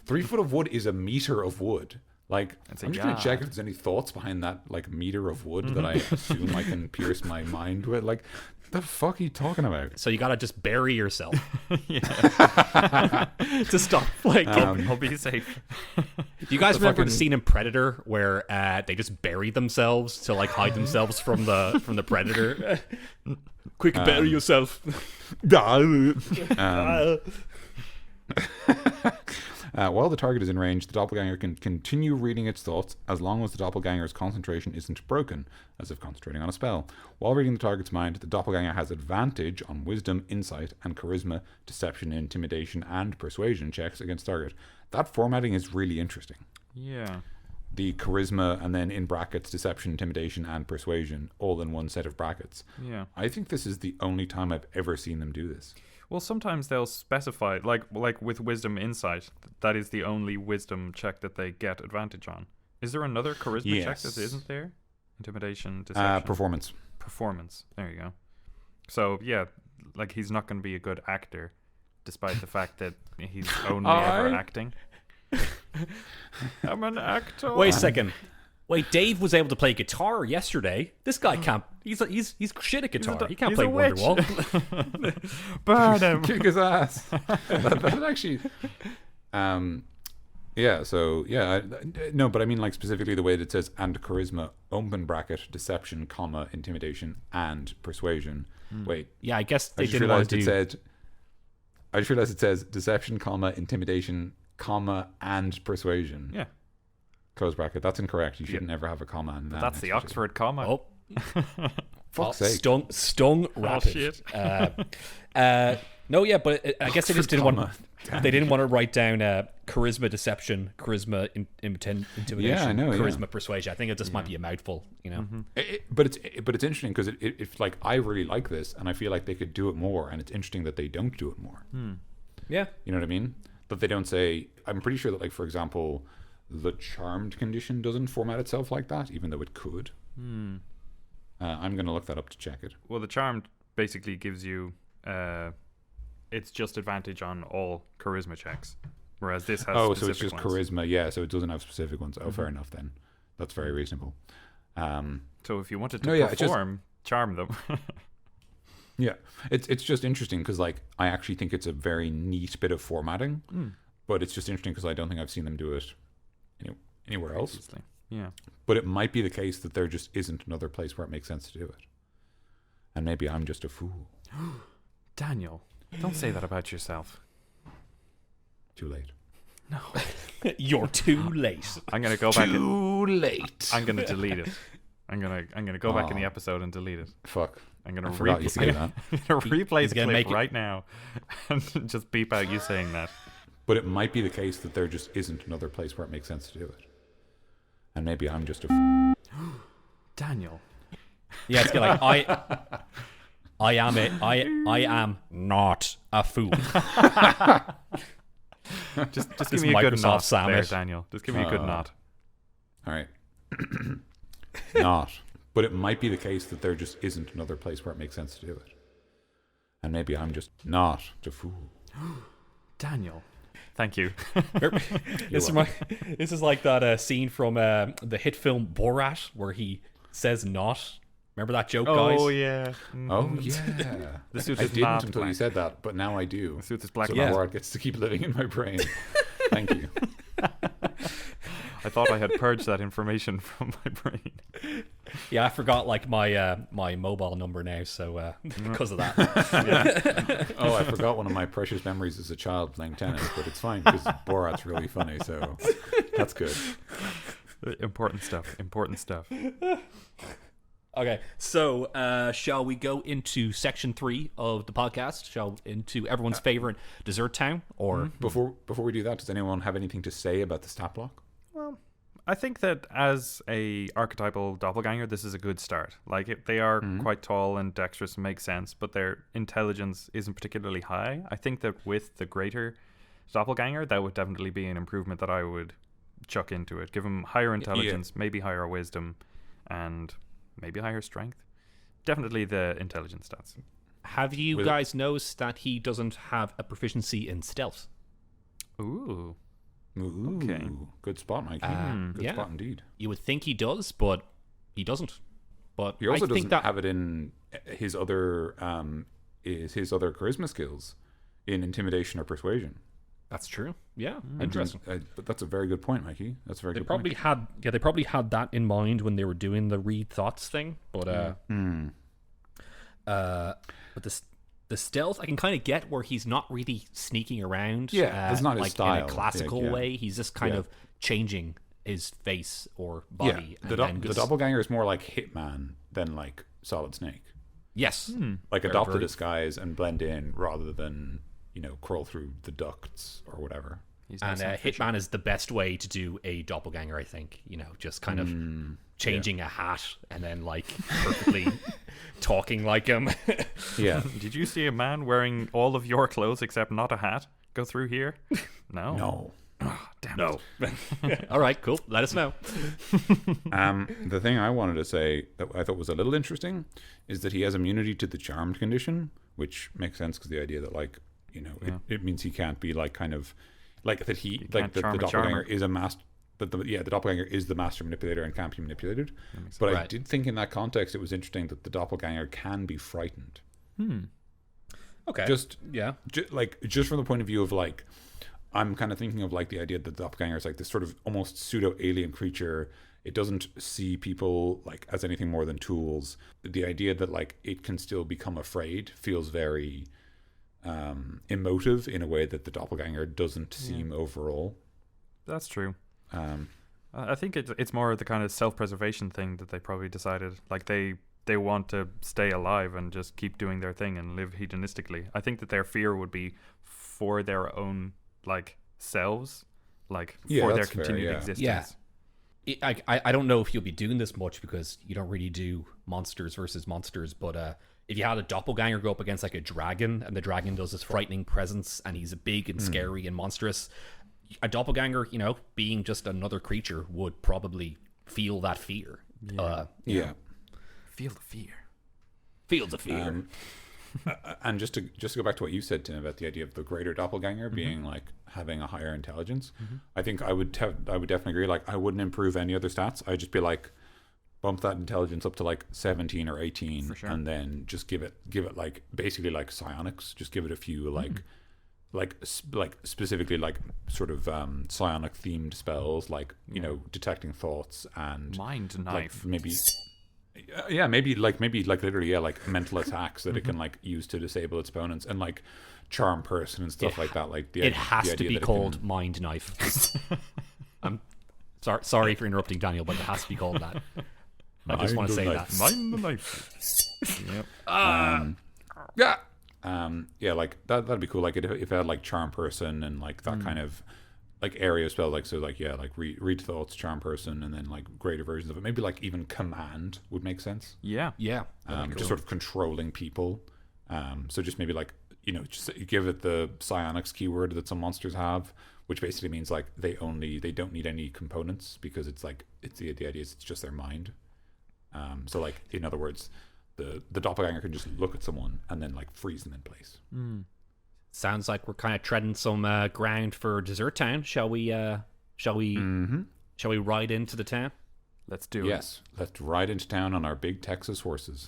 3 foot of wood is a meter of wood. Like, I'm just gonna check if there's any thoughts behind that like meter of wood that I assume I can pierce my mind with. Like, the fuck are you talking about? So you gotta just bury yourself to stop. Like, I'll be safe. do you guys remember the scene in Predator where they just bury themselves to like hide themselves from the predator? Quick, bury yourself. While the target is in range, the doppelganger can continue reading its thoughts as long as the doppelganger's concentration isn't broken, as if concentrating on a spell. While reading the target's mind, the doppelganger has advantage on wisdom, insight, and charisma, deception, intimidation, and persuasion checks against target. That formatting is really interesting. Yeah. The charisma and then in brackets deception, intimidation, and persuasion all in one set of brackets. Yeah. I think this is the only time I've ever seen them do this. Well, sometimes they'll specify, like with wisdom insight, that is the only wisdom check that they get advantage on. Is there another charisma check that isn't there? Intimidation, deception, performance. There you go. So yeah, like he's not going to be a good actor, despite the fact that he's only ever acting. I'm an actor. Wait a second. Wait, Dave was able to play guitar yesterday. This guy can't. He's shit at guitar. He can't play Wonderwall. Burn him. Kick his ass. that actually. Yeah. So yeah. No, but I mean like specifically the way that it says and charisma open bracket deception comma intimidation and persuasion. Wait. Yeah, I guess they didn't want to do. I just realized it says deception comma intimidation comma and persuasion. Yeah. Close bracket. That's incorrect. You shouldn't ever have a comma. In that that's the Oxford comma. Oh, fuck's sake! Stung rapid. No, yeah, but I guess they just didn't want. They didn't want to write down charisma, deception, charisma, intimidation, Yeah, I know, charisma, persuasion. I think it just might be a mouthful, you know. But it's interesting because it's like I really like this, and I feel like they could do it more, and it's interesting that they don't do it more. Yeah, you know what I mean? That they don't say. I'm pretty sure that, like, for example, the charmed condition doesn't format itself like that, even though it could. I'm going to look that up to check it. Well, the charmed basically gives you it's just advantage on all charisma checks, whereas this has so specific it's just ones. charisma. Yeah, so it doesn't have specific ones. Fair enough then. That's very reasonable. So if you wanted to perform, charm them. Yeah, it's just interesting because like I actually think it's a very neat bit of formatting, but it's just interesting because I don't think I've seen them do it anywhere else. Obviously. Yeah, but it might be the case that there just isn't another place where it makes sense to do it, and maybe I'm just a fool. Daniel, don't say that about yourself. Too late. No, you're too late. I'm gonna go back. Too late. I'm gonna delete it. I'm gonna go back in the episode and delete it. Fuck. I'm gonna forgot you could do that. replay the clip right now and just beep out you saying that. But it might be the case that there just isn't another place where it makes sense to do it, and maybe I'm just a Daniel. Yeah, it's like I am not a fool. just give me a good nod there, Summit. Daniel. Just give me a good nod. All right. Not. But it might be the case that there just isn't another place where it makes sense to do it. And maybe I'm just not a fool. Daniel. Thank you. This is like that scene from the hit film Borat where he says not. Remember that joke, guys? Oh, yeah. Oh, yeah. The suit I is didn't not until black. you said that, but now I do. The suit is black. So Yeah. Borat gets to keep living in my brain. Thank you. I thought I had purged that information from my brain. Yeah, I forgot like my my mobile number now, so because of that. Oh, I forgot one of my precious memories as a child playing tennis, but it's fine because Borat's really funny, so that's good. Important stuff. Okay, so shall we go into section 3 of the podcast? Into everyone's favorite dessert town? Or Before we do that, does anyone have anything to say about the stat block? Well, I think that as a archetypal doppelganger, this is a good start. Like they are quite tall and dexterous and make sense, but their intelligence isn't particularly high. I think that with the greater doppelganger, that would definitely be an improvement that I would chuck into it. Give them higher intelligence, maybe higher wisdom, and maybe higher strength. definitely the intelligence stats. Have you guys noticed that he doesn't have a proficiency in stealth? Ooh. Okay. Good spot, Mikey. Good spot indeed. You would think he does, but he doesn't. But He also I think doesn't have it in his other charisma skills in intimidation or persuasion. That's true. Yeah, interesting. But that's a very good point, Mikey. That's a very They good probably point. they probably had that in mind when they were doing the read thoughts thing. But but the stealth, I can kind of get where he's not really sneaking around. Yeah, that's not his like style. in a classical Yeah. way. He's just kind of changing his face or body. Yeah, the doppelganger is more like Hitman than like Solid Snake. Yes. Like adopt a disguise and blend in rather than, crawl through the ducts or whatever. And Hitman is the best way to do a doppelganger, I think. Just kind of changing a hat and then like perfectly talking like him. Yeah. Did you see a man wearing all of your clothes except not a hat go through here? No. No. Oh, damn it. All right, cool. Let us know. The thing I wanted to say that I thought was a little interesting is that he has immunity to the charmed condition, which makes sense because the idea that like, it means he can't be like kind of like that he like the doppelganger is a master. But the doppelganger is the master manipulator and can't be manipulated. But I did think in that context it was interesting that the doppelganger can be frightened. Okay. Just from the point of view of like, I'm kind of thinking of like the idea that the doppelganger is like this sort of almost pseudo alien creature. It doesn't see people like as anything more than tools. The idea that like it can still become afraid feels very emotive in a way that the doppelganger doesn't seem overall. That's true. I think it's more the kind of self-preservation thing that they probably decided. Like they want to stay alive and just keep doing their thing and live hedonistically. I think that their fear would be for their own like selves, like for their continued existence. Yeah. I don't know if you'll be doing this much because you don't really do monsters versus monsters, but if you had a doppelganger go up against like a dragon and the dragon does this frightening presence and he's big and scary and monstrous, a doppelganger, being just another creature would probably feel that fear. Feel the fear. Feel the fear. And just to go back to what you said, Tim, about the idea of the greater doppelganger being like having a higher intelligence, I think I would definitely agree. Like I wouldn't improve any other stats. I'd just be like bump that intelligence up to like 17 or 18, and then just give it like basically like psionics. Just give it a few like specifically like sort of psionic themed spells, like detecting thoughts and mind knife, like maybe literally like mental attacks that it can like use to disable its opponents, and like charm person and stuff like that. Like it has to be called mind knife. I'm sorry for interrupting, Daniel, but it has to be called that. I just want to say that. Mind the knife. Like that'd be cool. Like if it had like charm person and like that kind of like area spell, like so like like read thoughts, charm person, and then like greater versions of it. Maybe like even command would make sense. Yeah. Just sort of controlling people. So just maybe like just give it the psionics keyword that some monsters have, which basically means like they don't need any components because it's like the idea is it's just their mind. So like in other words, the doppelganger can just look at someone and then like freeze them in place. Sounds like we're kind of treading some ground for Desert Town. Shall we ride into the town? Let's do it. Yes, let's ride into town on our big Texas horses.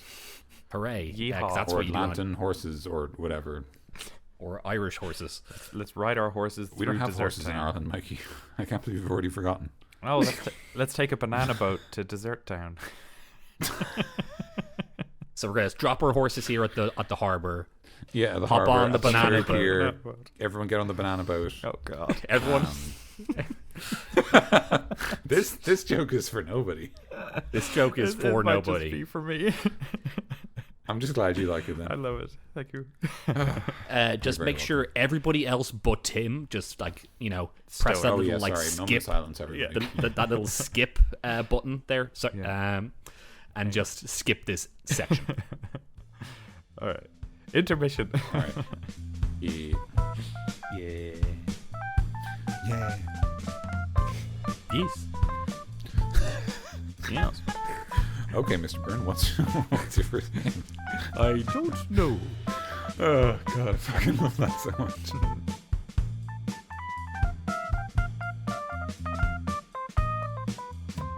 Hooray! Yeehaw. That's or what you Atlantan horses or whatever. Or Irish horses. Let's ride our horses. We don't have Desert horses Town. in Ireland, Mikey. I can't believe you've already forgotten. Oh, let's take a banana boat to Desert Town. So we're gonna drop our horses here at the harbor. Yeah, the hop harbor, on the at the banana pier. boat. Everyone get on the banana boat. Oh God! Everyone. This joke is for nobody. This joke is for it might nobody. just be for me. I'm just glad you like it then. I love it. Thank you. Just make sure everybody else but Tim just like press that little like skip silence, everybody. that little skip button there. So, and just skip this section. All right. Intermission. All right. Yeah. Yes. Yes. Okay, Mr. Byrne, what's your first name? I don't know. Oh god, I fucking love that so much.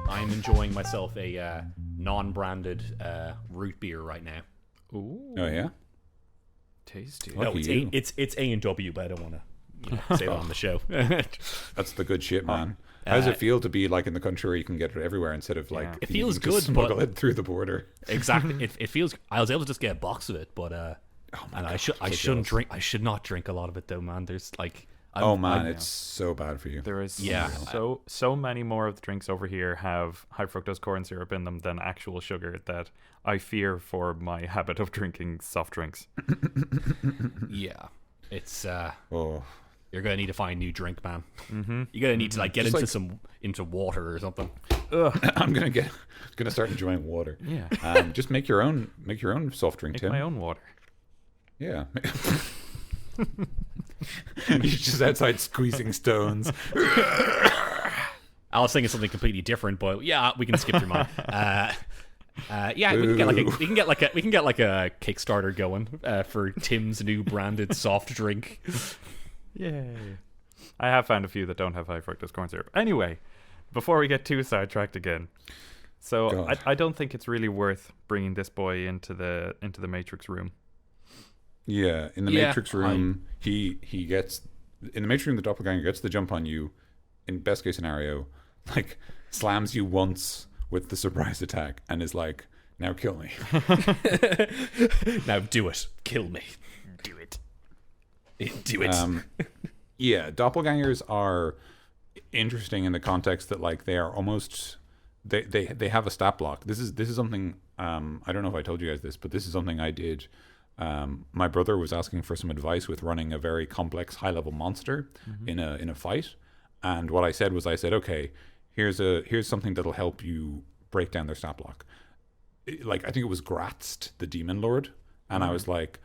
I'm enjoying myself a non-branded root beer right now. Ooh, Oh yeah. tasty. Lucky No, it's you. it's A&W, but I don't want to say that on the show. That's the good shit, man. How does it feel to be like in the country where you can get it everywhere instead of like Yeah. It needing feels to good, smuggle but- it through the border? Exactly. It feels. I was able to just get a box of it, but Oh my and God, I so shouldn't jealous. drink. I should not drink a lot of it though, man. There's like. Oh man, it's so bad for you. There is Yeah. so many more of the drinks over here have high fructose corn syrup in them than actual sugar that I fear for my habit of drinking soft drinks. Yeah, it's Oh, you're gonna need to find a new drink, man. Mm-hmm. You're gonna need to like get Just into like- into water or something. I'm gonna start enjoying water. Yeah. Just make your own soft drink, Make Tim. my own water. Yeah. You're just outside squeezing stones. I was thinking something completely different, but yeah, we can skip through mine. Yeah, we can get like a Kickstarter going for Tim's new branded soft drink. Yay. I have found a few that don't have high fructose corn syrup. Anyway, before we get too sidetracked again. So God. I don't think it's really worth bringing this boy into the Matrix room. Yeah, in the Yeah, Matrix room, he gets in the Matrix room. The doppelganger gets the jump on you. In best case scenario, like slams you once with the surprise attack and is like, "Now kill me." Now do it. Kill me. Do it. Do it. Yeah, doppelgangers are interesting in the context that like they are almost they have a stat block. This is something I don't know if I told you guys this, but this is something I did. My brother was asking for some advice with running a very complex high level monster in a fight, and what I said was okay, here's something that'll help you break down their stat block. Like I think it was Gratzt, the demon lord, and I was like,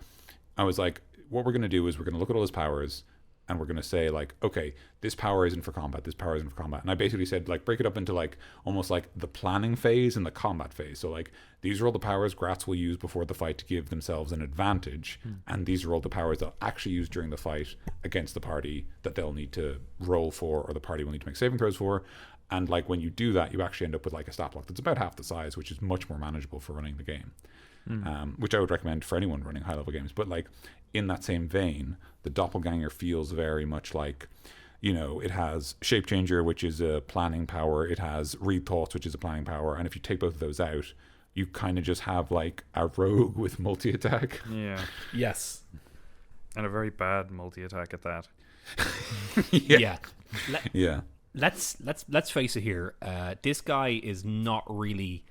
what we're gonna do is we're gonna look at all his powers. And we're going to say like, okay, this power isn't for combat. This power isn't for combat. And I basically said like, break it up into like almost like the planning phase and the combat phase. So like, these are all the powers Gratz will use before the fight to give themselves an advantage. And these are all the powers they'll actually use during the fight against the party that they'll need to roll for, or the party will need to make saving throws for. And like, when you do that, you actually end up with like a stat block that's about half the size, which is much more manageable for running the game. Which I would recommend for anyone running high level games. But like in that same vein, the doppelganger feels very much like, you know, it has shape changer, which is a planning power. It has read thoughts, which is a planning power. And if you take both of those out, you kind of just have like a rogue with multi attack. Yeah. yes. And a very bad multi-attack at that. Yeah. Yeah. Let's face it here. This guy is not really.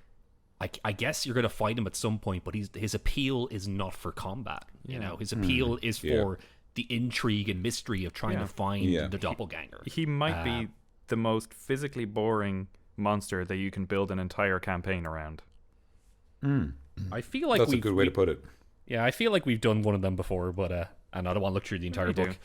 I guess you're gonna fight him at some point, but his appeal is not for combat. You know, his appeal is for the intrigue and mystery of trying to find the doppelganger. He might be the most physically boring monster that you can build an entire campaign around. I feel like That's a good way to put it. Yeah, I feel like we've done one of them before, but and I don't want to look through the entire book.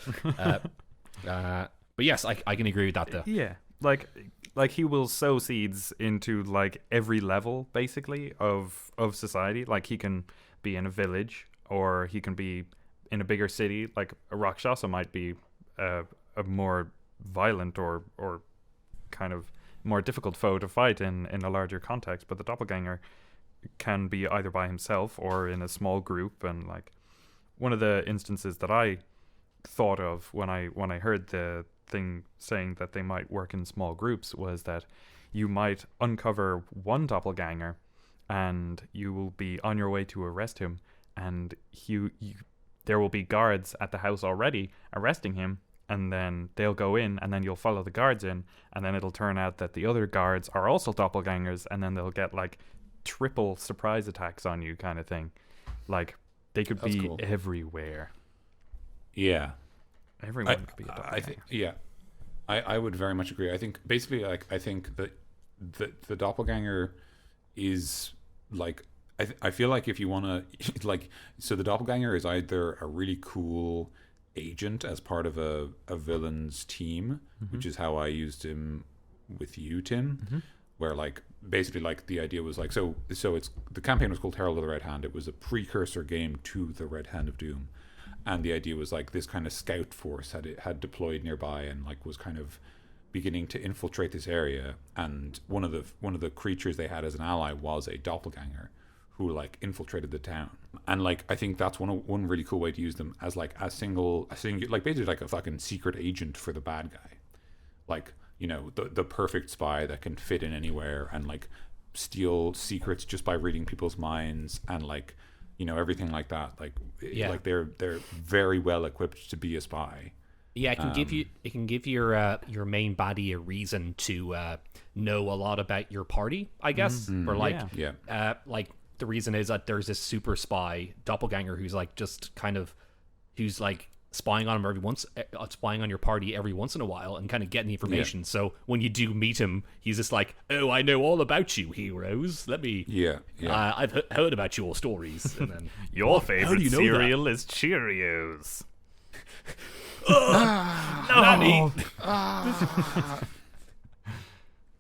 But yes, I can agree with that though. Yeah, like he will sow seeds into like every level basically of society. Like he can be in a village, or he can be in a bigger city. Like a Rakshasa might be a more violent or kind of more difficult foe to fight in a larger context. But the doppelganger can be either by himself or in a small group. And like one of the instances that I thought of when I heard the thing saying that they might work in small groups was that you might uncover one doppelganger and you will be on your way to arrest him, and there will be guards at the house already arresting him, and then they'll go in, and then you'll follow the guards in, and then it'll turn out that the other guards are also doppelgangers, and then they'll get like triple surprise attacks on you kind of thing. Like they could That's be cool. everywhere. Yeah. Everyone could be a doppelganger. I think, yeah, I would very much agree. I think basically, like, I think that the doppelganger is like, I feel like if you want to, like, so the doppelganger is either a really cool agent as part of a villain's team, which is how I used him with you, Tim, where like basically like the idea was like so it's the campaign was called Herald of the Red Hand. It was a precursor game to the Red Hand of Doom, and the idea was like this kind of scout force had deployed nearby and like was kind of beginning to infiltrate this area, and one of the creatures they had as an ally was a doppelganger who like infiltrated the town. And like I think that's one really cool way to use them as like a single like basically like a fucking secret agent for the bad guy, like, you know, the perfect spy that can fit in anywhere and like steal secrets just by reading people's minds and like, you know, everything like that. Like like they're very well equipped to be a spy. Yeah, it can give your main baddie a reason to know a lot about your party, I guess. Or like like the reason is that there's this super spy doppelganger who's like just kind of who's like spying on him spying on your party every once in a while and kind of getting the information. Yeah. So when you do meet him, he's just like, "Oh, I know all about you, heroes. Let me I've heard about your stories." And then your favorite cereal is Cheerios. Nanny.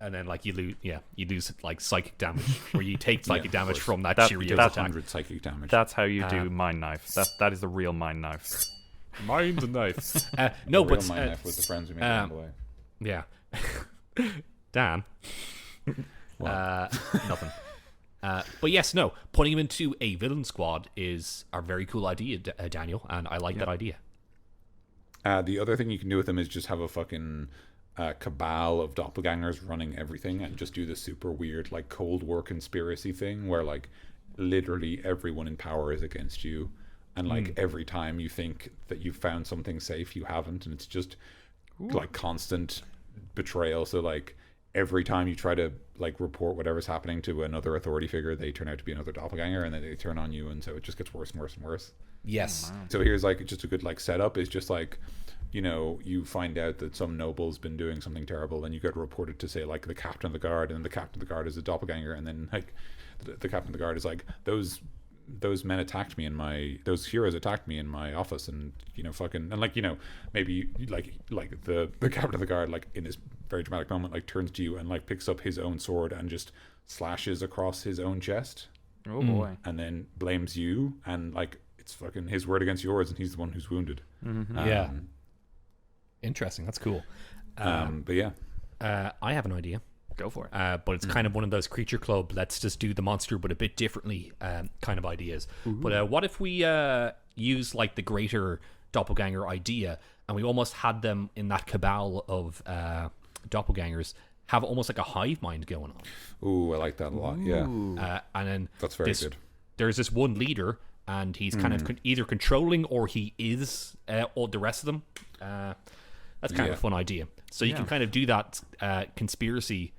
And then like you lose like psychic damage, or you take psychic damage from that Cheerios attack. 100 psychic damage. That's how you do mind knife. That is the real mind knife. Mind knife. No, but mind knife with the friends we made along the way. Yeah. Dan. Nothing. But yes, no. Putting him into a villain squad is a very cool idea, Daniel, and I like that idea. The other thing you can do with them is just have a fucking cabal of doppelgangers running everything and just do the super weird like Cold War conspiracy thing where like literally everyone in power is against you, and like every time you think that you've found something safe, you haven't, and it's just like constant betrayal. So like every time you try to like report whatever's happening to another authority figure, they turn out to be another doppelganger, and then they turn on you, and so it just gets worse and worse and worse. Yes. So here's like just a good like setup is just like, you know, you find out that some noble's been doing something terrible, and you get reported to say like the captain of the guard, and the captain of the guard is a doppelganger, and then like the captain of the guard is like, those men attacked me those heroes attacked me in my office, and you know fucking, and like, you know, maybe like the captain of the guard like in this very dramatic moment like turns to you and like picks up his own sword and just slashes across his own chest. Oh boy. And then blames you, and like it's fucking his word against yours, and he's the one who's wounded. Yeah. Interesting. That's cool. But yeah, I have an idea. Go for it. But it's kind of one of those Creature Club, let's just do the monster but a bit differently kind of ideas. But what if we use like the greater doppelganger idea, and we almost had them in that cabal of doppelgangers have almost like a hive mind going on. Ooh, I like that a lot. Yeah. And then that's very good. There's this one leader, and he's kind of either controlling or he is all the rest of them. That's kind of a fun idea. So you can kind of do that conspiracy,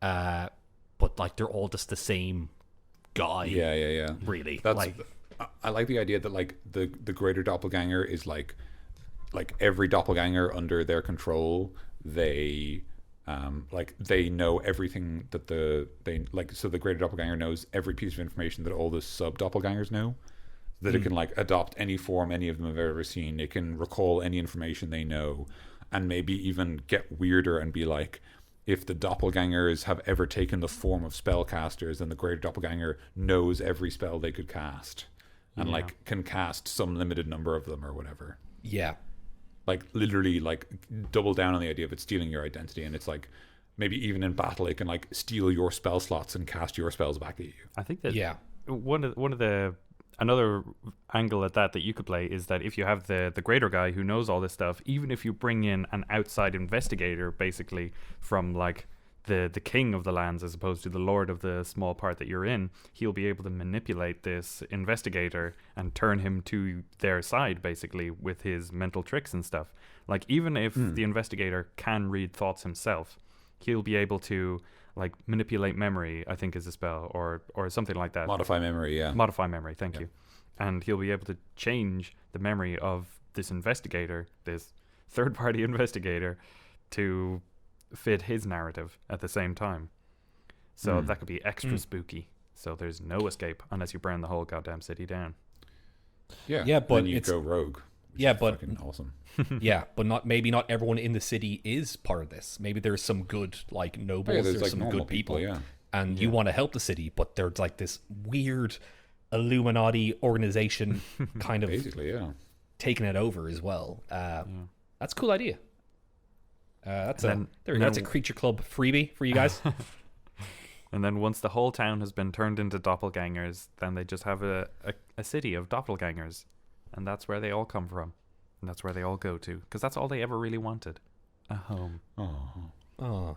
but like they're all just the same guy. Yeah. Really, that's like, I like the idea that like the greater doppelganger is like every doppelganger under their control. They like they know everything that they like. So the greater doppelganger knows every piece of information that all the sub doppelgangers know. That it can like adopt any form any of them have ever seen. It can recall any information they know, and maybe even get weirder and be like, if the doppelgangers have ever taken the form of spellcasters, then the greater doppelganger knows every spell they could cast, and like can cast some limited number of them or whatever. Yeah. Like literally like double down on the idea of it stealing your identity, and it's like maybe even in battle it can like steal your spell slots and cast your spells back at you. I think that one of the another angle at that you could play is that if you have the greater guy who knows all this stuff, even if you bring in an outside investigator basically from like the king of the lands as opposed to the lord of the small part that you're in, he'll be able to manipulate this investigator and turn him to their side basically with his mental tricks and stuff. Like even if the investigator can read thoughts himself, he'll be able to like manipulate memory, I think is a spell, or something like that. Modify memory, yeah. Modify memory, thank you. And he'll be able to change the memory of this investigator, this third-party investigator, to fit his narrative at the same time. So that could be extra spooky. So there's no escape unless you burn the whole goddamn city down. Yeah, but then you go rogue. Yeah, but fucking awesome. Yeah, but not everyone in the city is part of this. Maybe there's some good like nobles, there's like some good people. and you want to help the city, but there's like this weird Illuminati organization kind of basically, yeah, taking it over as well. That's a cool idea. That's a Creature Club freebie for you guys. And then once the whole town has been turned into doppelgangers, then they just have a city of doppelgangers, and that's where they all come from, and that's where they all go to, because that's all they ever really wanted: a home. Oh,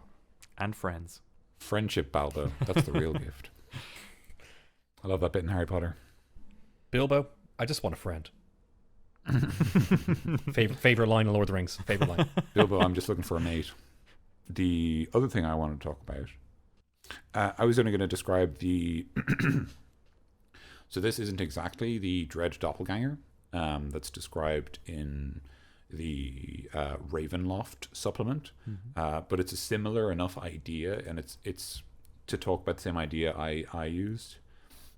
and friends. Friendship, Balbo. That's the real gift. I love that bit in Harry Potter. Bilbo, I just want a friend. favorite line in Lord of the Rings. Favorite line. Bilbo, I'm just looking for a mate. The other thing I wanted to talk about, I was only going to describe the. So this isn't exactly the Dread Doppelganger that's described in the Ravenloft supplement, but it's a similar enough idea, and it's to talk about the same idea I used.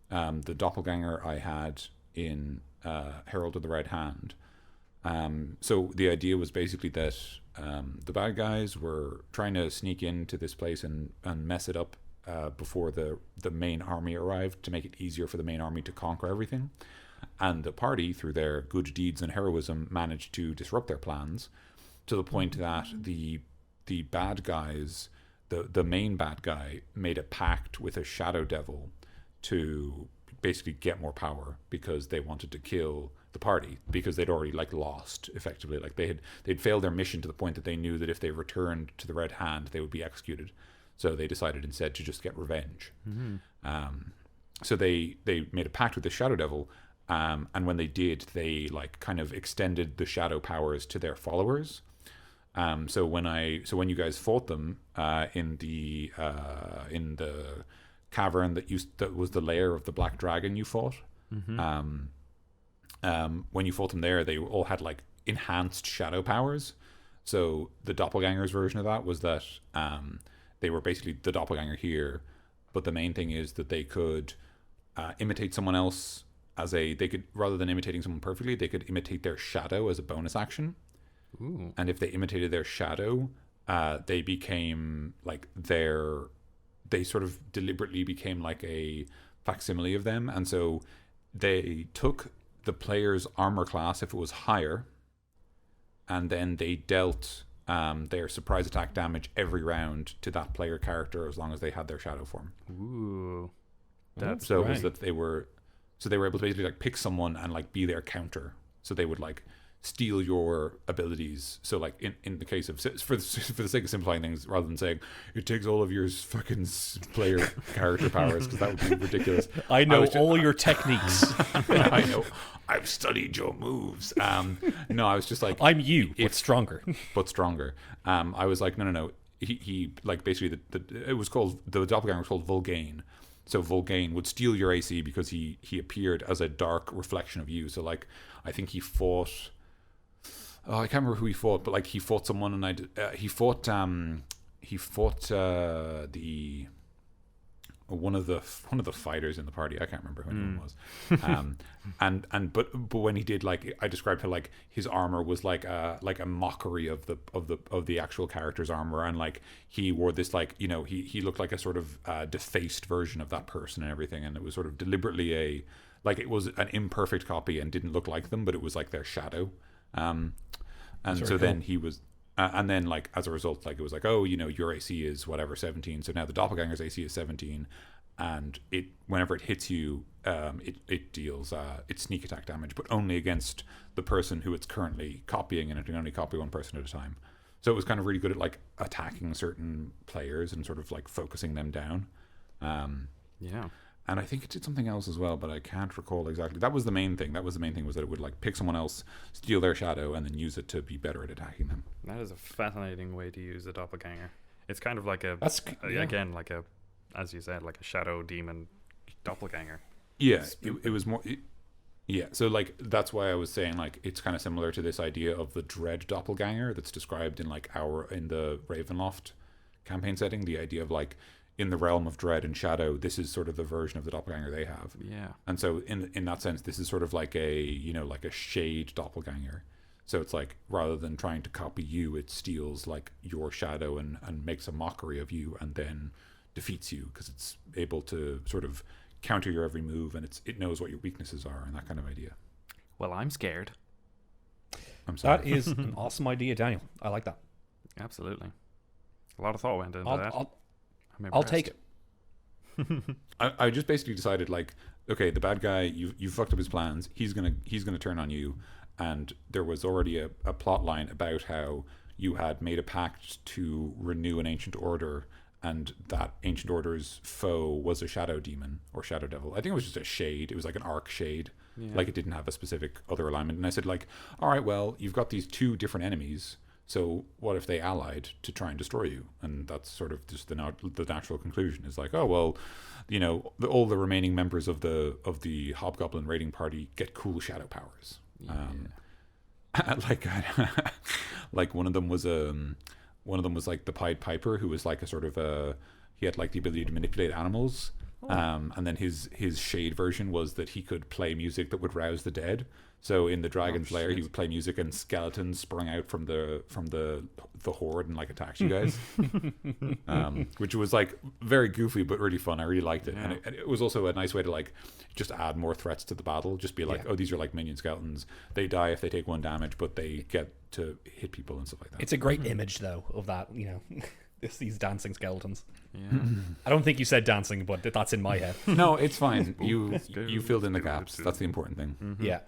The doppelganger I had in Herald of the Red Hand. So the idea was basically that the bad guys were trying to sneak into this place and mess it up before the main army arrived, to make it easier for the main army to conquer everything. And the party, through their good deeds and heroism, managed to disrupt their plans, to the point that the bad guys, the main bad guy, made a pact with a shadow devil to basically get more power, because they wanted to kill the party, because they'd already lost effectively. They'd failed their mission to the point that they knew that if they returned to the Red Hand, they would be executed. So they decided instead to just get revenge. So they made a pact with the shadow devil. And when they did, they kind of extended the shadow powers to their followers. So when you guys fought them in the cavern that was the lair of the black dragon you fought, when you fought them there, they all had enhanced shadow powers. So the doppelganger's version of that was that they were basically the doppelganger here, but the main thing is that they could imitate someone else. They could, rather than imitating someone perfectly, they could imitate their shadow as a bonus action. Ooh. And if they imitated their shadow, they became they sort of deliberately became like a facsimile of them. And so they took the player's armor class if it was higher, and then they dealt their surprise attack damage every round to that player character as long as they had their shadow form. Ooh. That's So it was that they were able to basically pick someone and be their counter. So they would steal your abilities. So in the case of, for the sake of simplifying things, rather than saying it takes all of your fucking player character powers, because that would be ridiculous. I know all your techniques. I know. I've studied your moves. No, I was just I'm you, but stronger. But stronger. I was no. He basically it was called, the doppelganger was called Vulgane. So Vulgane would steal your AC because he appeared as a dark reflection of you. So I think he fought. Oh, I can't remember who he fought, but he fought someone, and he fought the one of the fighters in the party. I can't remember who anyone was. But when he did, I described how his armor was like a mockery of the actual character's armor, and he wore this he looked like a sort of defaced version of that person and everything, and it was sort of deliberately it was an imperfect copy and didn't look like them, but it was their shadow. And so then he was, and then as a result, it was your AC is whatever 17. So now the doppelganger's AC is 17, and whenever it hits you, it deals its sneak attack damage, but only against the person who it's currently copying, and it can only copy one person at a time. So it was kind of really good at attacking certain players and sort of focusing them down. Yeah. And I think it did something else as well, but I can't recall exactly. That was the main thing. Was that it would pick someone else, steal their shadow, and then use it to be better at attacking them. That is a fascinating way to use a doppelganger. It's kind of again, as you said, a shadow demon doppelganger. Yeah, it was more. Yeah, so that's why I was saying it's kind of similar to this idea of the Dread Doppelganger that's described in in the Ravenloft campaign setting. The idea of in the realm of dread and shadow, this is sort of the version of the doppelganger they have. Yeah. And so in that sense, this is sort of a shade doppelganger. So it's rather than trying to copy you, it steals your shadow and makes a mockery of you, and then defeats you because it's able to sort of counter your every move, and it knows what your weaknesses are and that kind of idea. Well, I'm scared. I'm sorry. That is an awesome idea, Daniel. I like that. Absolutely. A lot of thought went into that. I'll take it. I just basically decided, like, okay, the bad guy, you fucked up his plans. He's gonna turn on you, and there was already a plot line about how you had made a pact to renew an ancient order, and that ancient order's foe was a shadow demon or shadow devil. I think it was just a shade. It was like an arc shade. Yeah. Like, it didn't have a specific other alignment. And I said, like, all right, well, you've got these two different enemies. So what if they allied to try and destroy you? And that's sort of just the natural conclusion is like, oh, well, you know, all the remaining members of the Hobgoblin raiding party get cool shadow powers. Yeah. Like one of them was like the Pied Piper, who was like a sort of he had like the ability to manipulate animals. And then his shade version was that he could play music that would rouse the dead. So in the Dragon's Lair, he would play music, and skeletons sprung out from the horde and like attacked you guys, which was like very goofy but really fun. I really liked it, Yeah. and it was also a nice way to like just add more threats to the battle. Just be like, oh, these are like minion skeletons. They die if they take 1 damage, but they get to hit people and stuff like that. It's a great image, though, of that, you know, these dancing skeletons. Yeah. I don't think you said dancing, but that's in my head. No, it's fine. You filled in the gaps. That's the important thing. Mm-hmm. Yeah.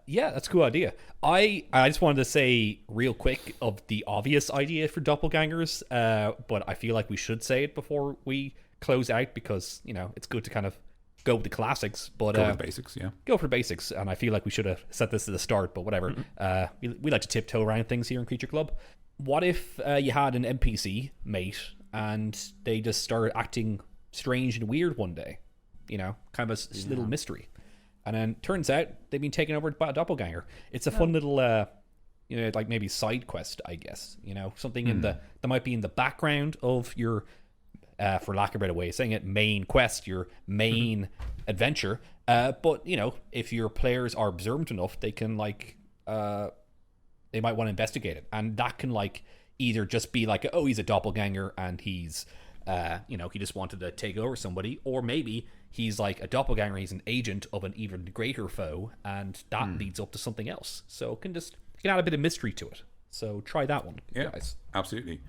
Yeah, that's a cool idea. I just wanted to say real quick of the obvious idea for doppelgangers, but I feel like we should say it before we close out, because, you know, it's good to kind of go with the classics, but Go with the basics, yeah. go for basics. And I feel like we should have set this at the start, but whatever. We like to tiptoe around things here in Creature Club. What if you had an NPC mate and they just started acting strange and weird one day? You know, kind of a little mystery. And then turns out they've been taken over by a doppelganger. It's a fun little, you know, like maybe side quest, I guess. You know, something in that might be in the background of your, for lack of a better way of saying it, main quest, your main adventure. But, you know, if your players are observant enough, they can like, they might want to investigate it. And that can like either just be like, oh, he's a doppelganger and he's, you know, he just wanted to take over somebody, or maybe he's like a doppelganger, he's an agent of an even greater foe, and that leads up to something else. So it can add a bit of mystery to it. So try that one, guys. Absolutely.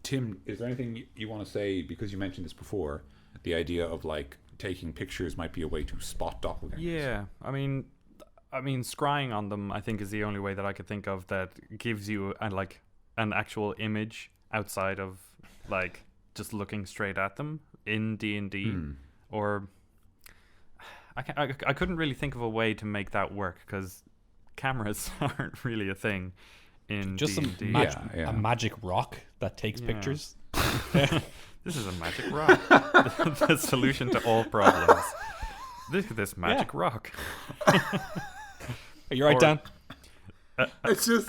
Tim, is there anything you want to say, because you mentioned this before, the idea of like taking pictures might be a way to spot doppelgangers? Yeah, I mean, scrying on them, I think, is the only way that I could think of that gives you an actual image outside of like just looking straight at them in D&D. Or I couldn't really think of a way to make that work, because cameras aren't really a thing in Just D&D. a magic rock that takes pictures. This is a magic rock. The solution to all problems. Look at this magic rock. Are you right, Dan? It's just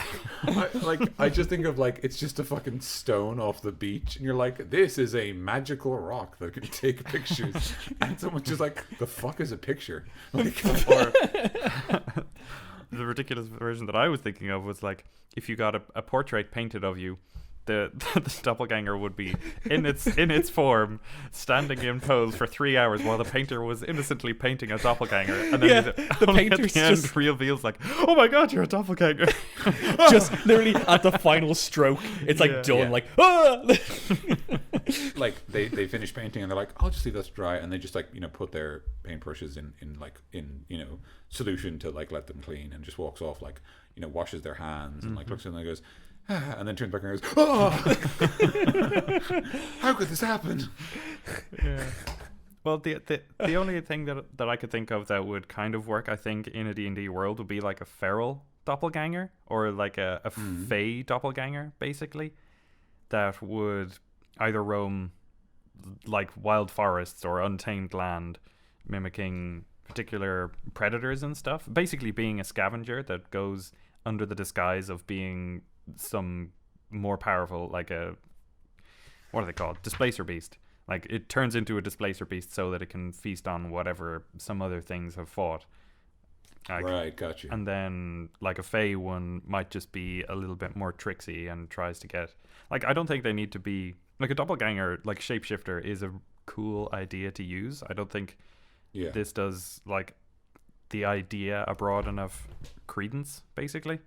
I just think of like, it's just a fucking stone off the beach, and you're like, this is a magical rock that can take pictures, and someone's just like, the fuck is a picture? Like, Or the ridiculous version that I was thinking of was like, if you got a portrait painted of you, the doppelganger would be in its form, standing in pose for 3 hours while the painter was innocently painting a doppelganger, and then the painter's at the end just reveals like, oh my god, you're a doppelganger. just literally at the final stroke, it's like done. Yeah. Like, ah! like they finish painting and they're like, I'll just leave this dry, and they just like, you know, put their paintbrushes in you know, solution to like let them clean, and just walks off, like, you know, washes their hands and like looks at them and goes, and then turns back and goes, oh, how could this happen? Yeah. Well, the only thing that I could think of that would kind of work, I think, in a D&D world would be like a feral doppelganger, or like a fey doppelganger, basically, that would either roam like wild forests or untamed land, mimicking particular predators and stuff, basically being a scavenger that goes under the disguise of being some more powerful, like a, what are they called, displacer beast. Like, it turns into a displacer beast so that it can feast on whatever some other things have fought. Like, Right, got you. and then like a fey one might just be a little bit more tricksy and tries to get, like, I don't think they need to be like a doppelganger, like shapeshifter, is a cool idea to use. I don't think Yeah. this does like the idea a broad enough credence, basically.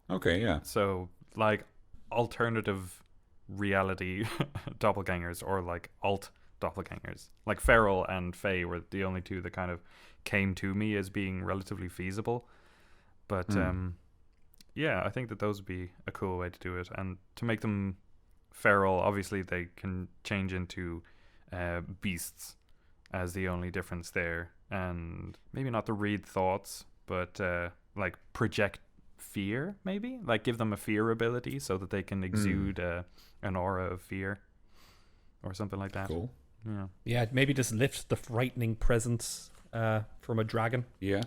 Okay. Yeah. So like alternative reality doppelgangers, or like alt doppelgangers, like Feral and Faye were the only two that kind of came to me as being relatively feasible. But yeah, I think that those would be a cool way to do it. And to make them feral, obviously they can change into beasts as the only difference there. And maybe not to read thoughts, but like project fear, maybe? Like give them a fear ability so that they can exude an aura of fear or something like that. Cool. Yeah. Yeah, maybe just lift the frightening presence from a dragon. Yeah.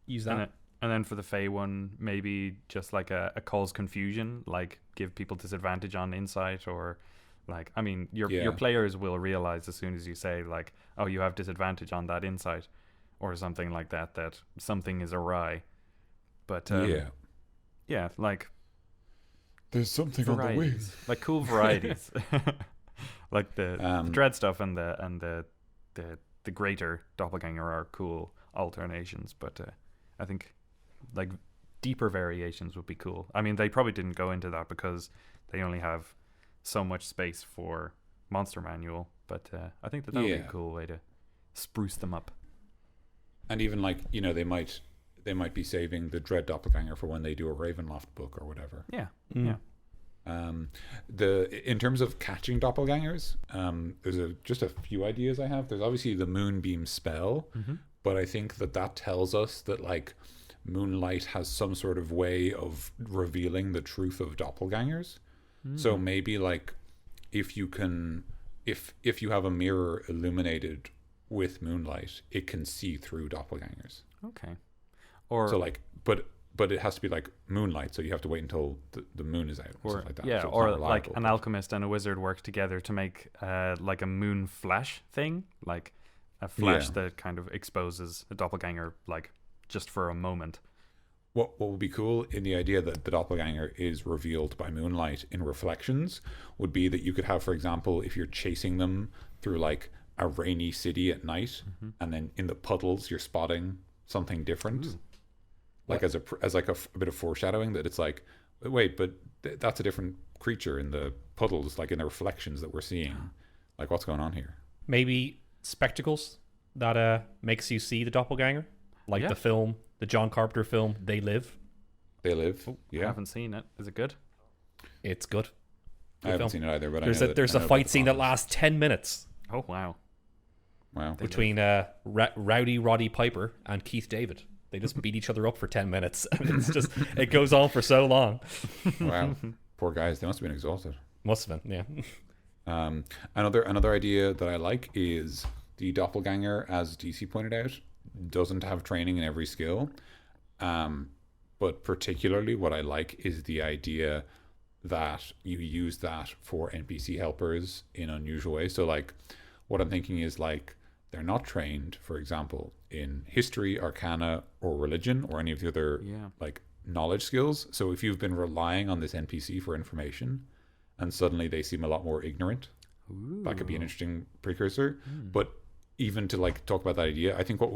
Use And, that. and then for the Fey one, maybe just like a cause confusion, like give people disadvantage on insight, or like, I mean, your players will realize as soon as you say like, oh, you have disadvantage on that insight or something like that, that something is awry. But yeah, like there's something varieties, like cool varieties, like the dread stuff and the greater doppelganger are cool alternations. But I think like deeper variations would be cool. I mean, they probably didn't go into that because they only have so much space for monster manual. But I think that would be a cool way to spruce them up. And even like, you know, they might be saving the Dread Doppelganger for when they do a Ravenloft book or whatever. Yeah. In terms of catching doppelgangers, there's just a few ideas I have. There's obviously the Moonbeam spell, but I think that tells us that like Moonlight has some sort of way of revealing the truth of doppelgangers. So maybe like if you have a mirror illuminated with moonlight, it can see through doppelgangers. Okay. Or so like, but it has to be like moonlight, so you have to wait until the moon is out or stuff like that. Yeah, so or like an alchemist and a wizard work together to make like a moon flash thing, like a flash that kind of exposes a doppelganger like just for a moment. What would be cool in the idea that the doppelganger is revealed by moonlight in reflections would be that you could have, for example, if you're chasing them through like a rainy city at night, and then in the puddles you're spotting something different. Ooh. Like as a bit of foreshadowing that it's like, wait, but that's a different creature in the puddles, like in the reflections that we're seeing. Like, what's going on here? Maybe spectacles that makes you see the doppelganger, like the film, the John Carpenter film, They Live. They Live. Oh, yeah, I haven't seen it. Is it good? It's good. I haven't seen it either, but there's a fight scene that lasts 10 minutes. Oh wow! Between Rowdy Roddy Piper and Keith David. They just beat each other up for 10 minutes. And it's just, it goes on for so long. Wow. Poor guys. They must have been exhausted. Must have been, yeah. Another idea that I like is the doppelganger, as DC pointed out, doesn't have training in every skill. But particularly what I like is the idea that you use that for NPC helpers in unusual ways. So like what I'm thinking is like, they're not trained, for example, in history, arcana, or religion, or any of the other like knowledge skills. So if you've been relying on this NPC for information, and suddenly they seem a lot more ignorant, that could be an interesting precursor. But even to like talk about that idea, I think what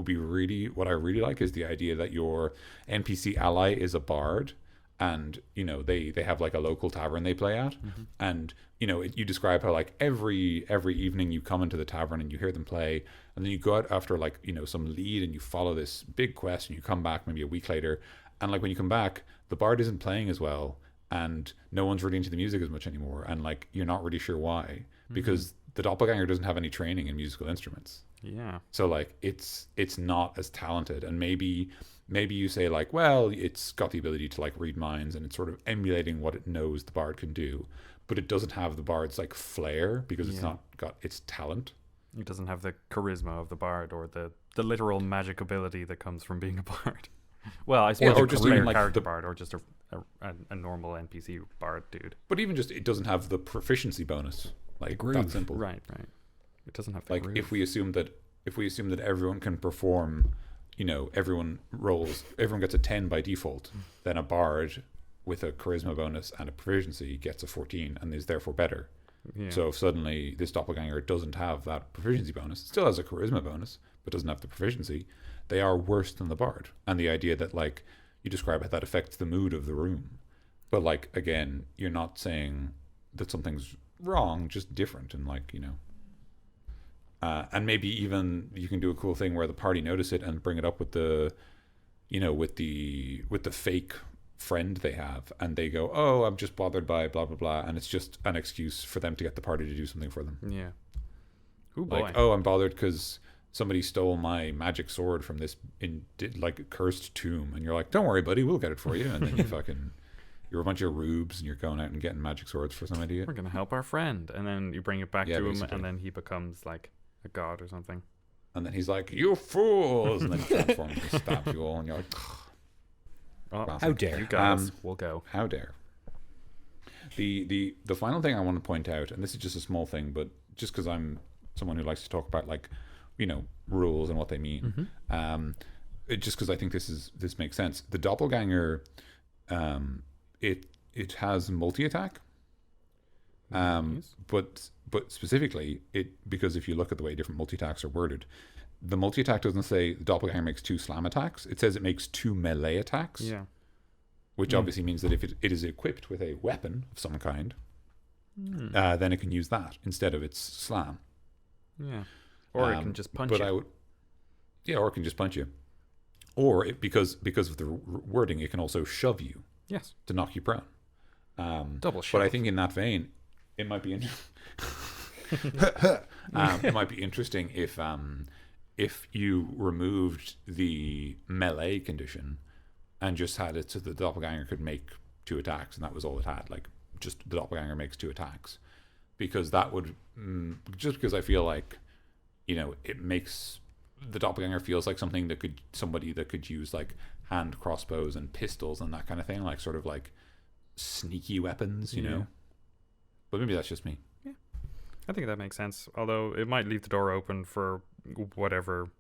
I really like is the idea that your NPC ally is a bard, and you know they have like a local tavern they play at, and you know you describe how like every evening you come into the tavern and you hear them play, and then you go out after like you know some lead and you follow this big quest, and you come back maybe a week later, and like when you come back the bard isn't playing as well, and no one's really into the music as much anymore, and like you're not really sure why, because the doppelganger doesn't have any training in musical instruments. So like it's not as talented, and maybe you say like, well, it's got the ability to like read minds and it's sort of emulating what it knows the bard can do, but it doesn't have the bard's like flair because it's not got its talent. It doesn't have the charisma of the bard, or the literal magic ability that comes from being a bard. Well, I suppose or just even like character bard, or just a normal NPC bard dude. But even just it doesn't have the proficiency bonus. Like that simple. Right. It doesn't have the like groove. if we assume that everyone can perform, you know, everyone gets a 10 by default, then a bard with a charisma bonus and a proficiency gets a 14 and is therefore better. Yeah. So if suddenly this doppelganger doesn't have that proficiency bonus, it still has a charisma bonus, but doesn't have the proficiency, they are worse than the bard. And the idea that, like, you describe how that affects the mood of the room. But, like, again, you're not saying that something's wrong, just different. And, like, and maybe even you can do a cool thing where the party notice it and bring it up with the, with the fake friend they have, and they go, oh, I'm just bothered by blah blah blah, and it's just an excuse for them to get the party to do something for them. Yeah. Oh boy. Like, oh, I'm bothered because somebody stole my magic sword from this cursed tomb, and you're like, don't worry, buddy, we'll get it for you. And then you're a bunch of rubes, and you're going out and getting magic swords for some idiot. We're gonna help our friend, and then you bring it back to him, basically. and then he becomes like a god or something. And then he's like, you fools, and then he transforms and stabs you all, and you're like, Oh, How dare. you guys? We'll go. how dare. The final thing I want to point out, and this is just a small thing, but just because I'm someone who likes to talk about, like, rules and what they mean, just because I think this makes sense. The doppelganger, it has multi-attack, Yes. but specifically because if you look at the way different multi-attacks are worded, the multi-attack doesn't say the doppelganger makes 2 slam attacks. It says it makes 2 melee attacks. Yeah. Which obviously means that if it is equipped with a weapon of some kind, then it can use that instead of its slam. Yeah. Or it can just punch but you. or it can just punch you. Or because of the wording, it can also shove you Yes. to knock you prone. Double shot. But I think in that vein, it might be it might be interesting if you removed the melee condition and just had it so the doppelganger could make 2 attacks, and that was all it had. Like, just the doppelganger makes 2 attacks, because that would just because I feel like it makes the doppelganger feels like somebody that could use like hand crossbows and pistols and that kind of thing, like sort of like sneaky weapons, Yeah. But maybe that's just me. I think that makes sense. Although it might leave the door open for whatever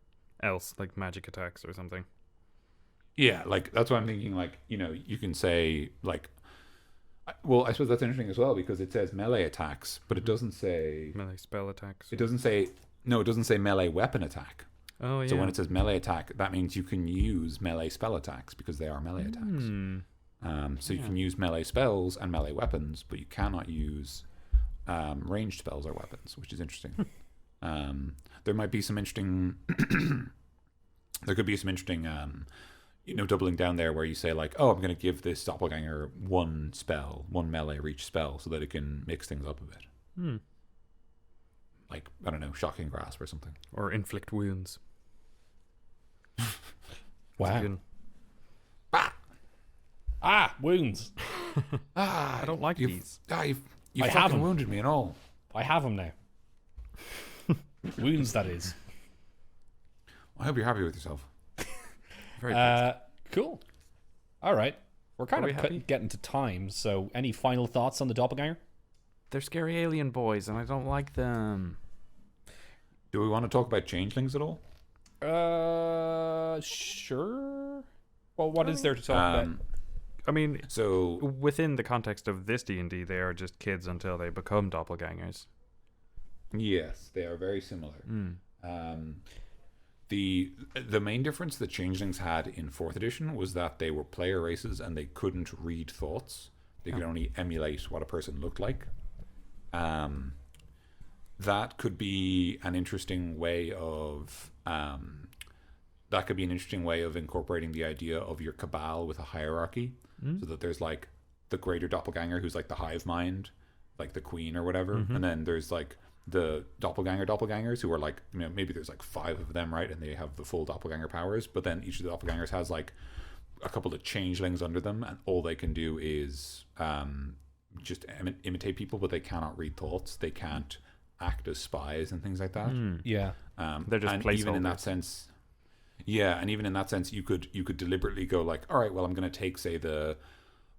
else, like magic attacks or something. Yeah, like that's what I'm thinking. Like, you can say like, well, I suppose that's interesting as well, because it says melee attacks, but it doesn't say Melee spell attacks. it doesn't say melee weapon attack. Oh, yeah. So when it says melee attack, that means you can use melee spell attacks because they are melee attacks. So you can use melee spells and melee weapons, but you cannot use ranged spells or weapons, which is interesting. There might be some interesting there could be some interesting doubling down there where you say like, oh, I'm going to give this doppelganger 1 melee reach spell so that it can mix things up a bit. Like, I don't know, shocking grasp or something. Or inflict wounds. Wow. Wounds. I don't like these. You I fucking haven't. wounded me and all. I have them now. Wounds, that is. I hope you're happy with yourself. Very pleased. Cool. All right. We're kind Are of we happy? getting to time, so any final thoughts on the doppelganger? They're scary alien boys, and I don't like them. Do we want to talk about changelings at all? Sure. Well, what is there to talk about? I mean, So within the context of this D&D, they are just kids until they become doppelgangers. yes, they are very similar. The main difference that changelings had in 4th edition was that they were player races and they couldn't read thoughts. They could only emulate what a person looked like. That could be an interesting way of incorporating the idea of your cabal with a hierarchy, so that there's like the greater doppelganger who's like the hive mind, like the queen or whatever, and then there's like the doppelgangers who are like, maybe there's like 5 of them, right, and they have the full doppelganger powers, but then each of the doppelgangers has like a couple of changelings under them, and all they can do is just imitate people, but they cannot read thoughts. They can't act as spies and things like that. Yeah. They're just and placeholders. even in that sense, you could deliberately go like, all right, well, I'm going to take, say, the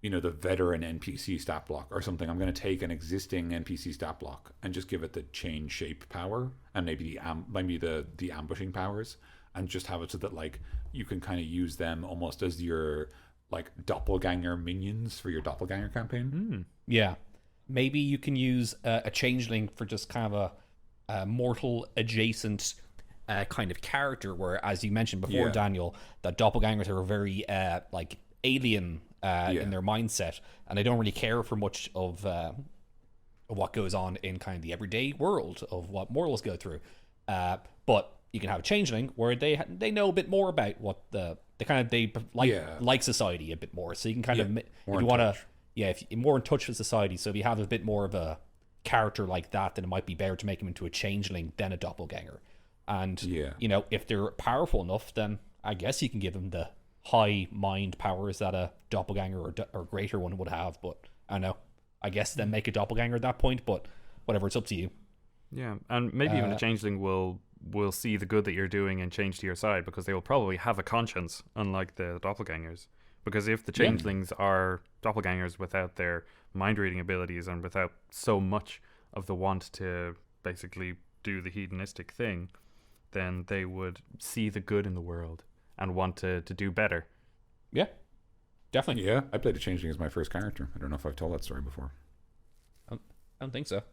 veteran NPC stat block or something. I'm going to take an existing NPC stat block and just give it the change shape power and maybe the ambushing powers, and just have it so that like you can kind of use them almost as your like doppelganger minions for your doppelganger campaign. Yeah. maybe you can use a changeling for just kind of a mortal adjacent kind of character, where, as you mentioned before, Daniel, that doppelgangers are very like alien in their mindset, and they don't really care for much of what goes on in kind of the everyday world of what mortals go through. But you can have a changeling where they know a bit more about what they like society a bit more. So you can kind of, if you want to, if you're more in touch with society. So if you have a bit more of a character like that, then it might be better to make him into a changeling than a doppelganger. And you know, if they're powerful enough, then I guess you can give them the high mind powers that a doppelganger or greater one would have. But I don't know. I guess then make a doppelganger at that point. But whatever, it's up to you. Yeah, and maybe even a changeling will see the good that you're doing and change to your side, because they will probably have a conscience, unlike the doppelgangers. Because if the changelings are doppelgangers without their mind reading abilities and without so much of the want to basically do the hedonistic thing, then they would see the good in the world and want to do better. Yeah, definitely. Yeah, I played a changeling as my first character. I don't know if I've told that story before. I don't think so.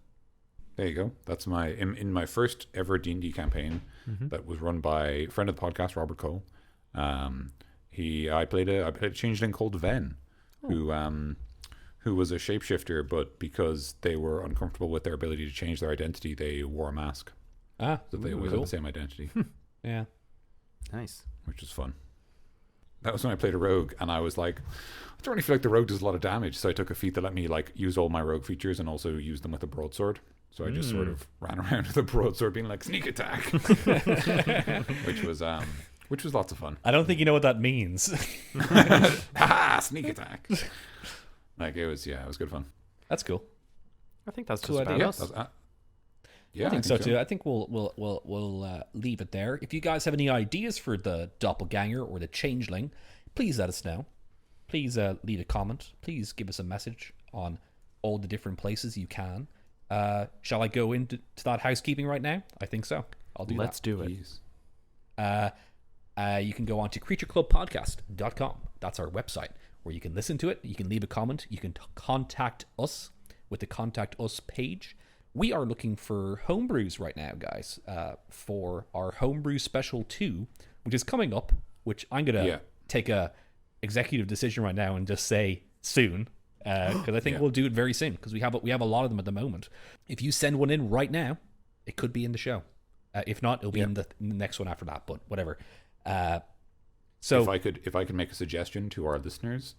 There you go. That's in my first ever D&D campaign that was run by a friend of the podcast, Robert Cole. I played a changeling called Ven, who was a shapeshifter, but because they were uncomfortable with their ability to change their identity, they wore a mask. So they always had the same identity. Yeah. Nice. Which was fun. That was when I played a rogue, and I was like, I don't really feel like the rogue does a lot of damage, so I took a feat that let me like use all my rogue features and also use them with a broadsword. So I just sort of ran around with a broadsword being like, sneak attack. which was lots of fun. I don't think you know what that means. Sneak attack. Like it was good fun. That's cool. I think that's Cool just idea. about us. I think so too. I think we'll leave it there. If you guys have any ideas for the doppelganger or the changeling, please let us know. Please leave a comment. Please give us a message on all the different places you can. Shall I go into that housekeeping right now? I think so. I'll do Let's that. do it. You can go on to creatureclubpodcast.com. That's our website where you can listen to it. You can leave a comment. You can contact us with the Contact Us page. We are looking for homebrews right now, guys, for our Homebrew Special 2, which is coming up, which I'm going to take a executive decision right now and just say soon, because I think we'll do it very soon, because we have a lot of them at the moment. If you send one in right now, it could be in the show. If not, it'll be in the next one after that, but whatever. So if I could make a suggestion to our listeners,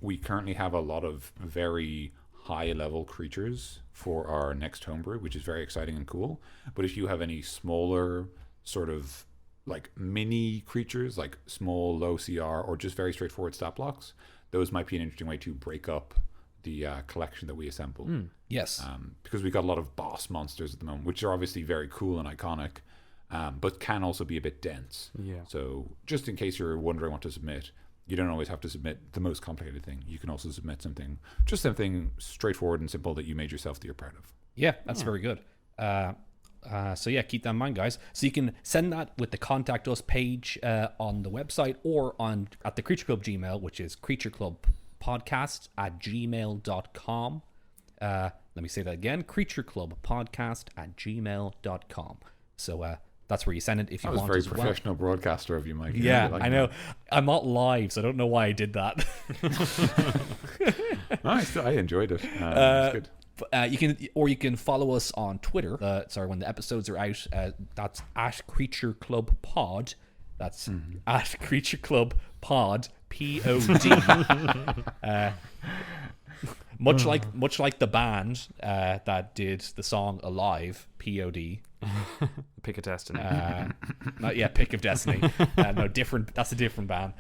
we currently have a lot of very high level creatures for our next homebrew, which is very exciting and cool. But if you have any smaller sort of like mini creatures, like small low CR or just very straightforward stat blocks, those might be an interesting way to break up the collection that we assemble. Yes, because we've got a lot of boss monsters at the moment, which are obviously very cool and iconic, but can also be a bit dense. So just in case you're wondering what to submit, you don't always have to submit the most complicated thing. You can also submit something straightforward and simple that you made yourself that you're proud of. Yeah, that's very good. So yeah, keep that in mind, guys. So you can send that with the Contact Us page on the website or at the Creature Club Gmail, which is creatureclubpodcast@gmail.com. Let me say that again, creatureclubpodcast@gmail.com. So that's where you send it if you want. That was very professional broadcaster of you, Mike. Yeah, I know. I'm not live, so I don't know why I did that. I enjoyed it. It was good. You can follow us on Twitter. When the episodes are out, that's at Creature Club Pod. That's at Creature Club Pod, POD. Much like the band that did the song Alive, POD. Pick of Destiny. Pick of Destiny. No, different. That's a different band.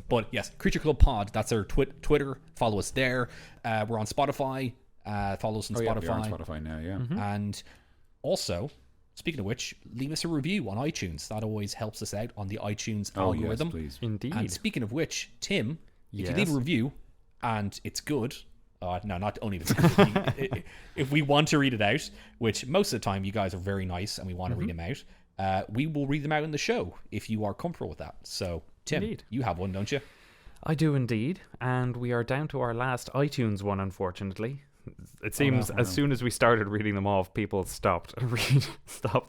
But yes, Creature Club Pod. That's our Twitter. Follow us there. We're on Spotify. Follow us on Spotify. We're on Spotify now. Yeah. And also, speaking of which, leave us a review on iTunes. That always helps us out on the iTunes algorithm. Yes, please. Indeed. And speaking of which, Tim, if you leave a review and it's good. No, not only if we want to read it out, which most of the time you guys are very nice and we want to read them out, we will read them out in the show if you are comfortable with that. So, Tim, you have one, don't you? I do indeed, and we are down to our last iTunes one, unfortunately. It seems as soon as we started reading them off, people stopped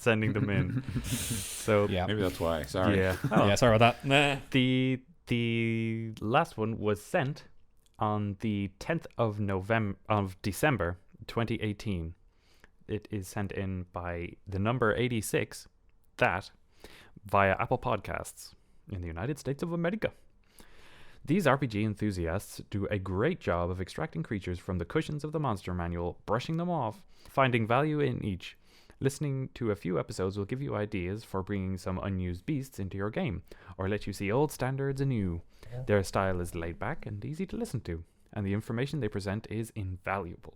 sending them in. So Yeah. Maybe that's why. Sorry. yeah. Yeah, sorry about that. Nah. The last one was sent on the 10th of December 2018. It is sent in by the number 86, that, via Apple Podcasts in the United States of America. These RPG enthusiasts do a great job of extracting creatures from the cushions of the monster manual, brushing them off, finding value in each. Listening to a few episodes will give you ideas for bringing some unused beasts into your game, or let you see old standards anew. Their style is laid back and easy to listen to, and the information they present is invaluable.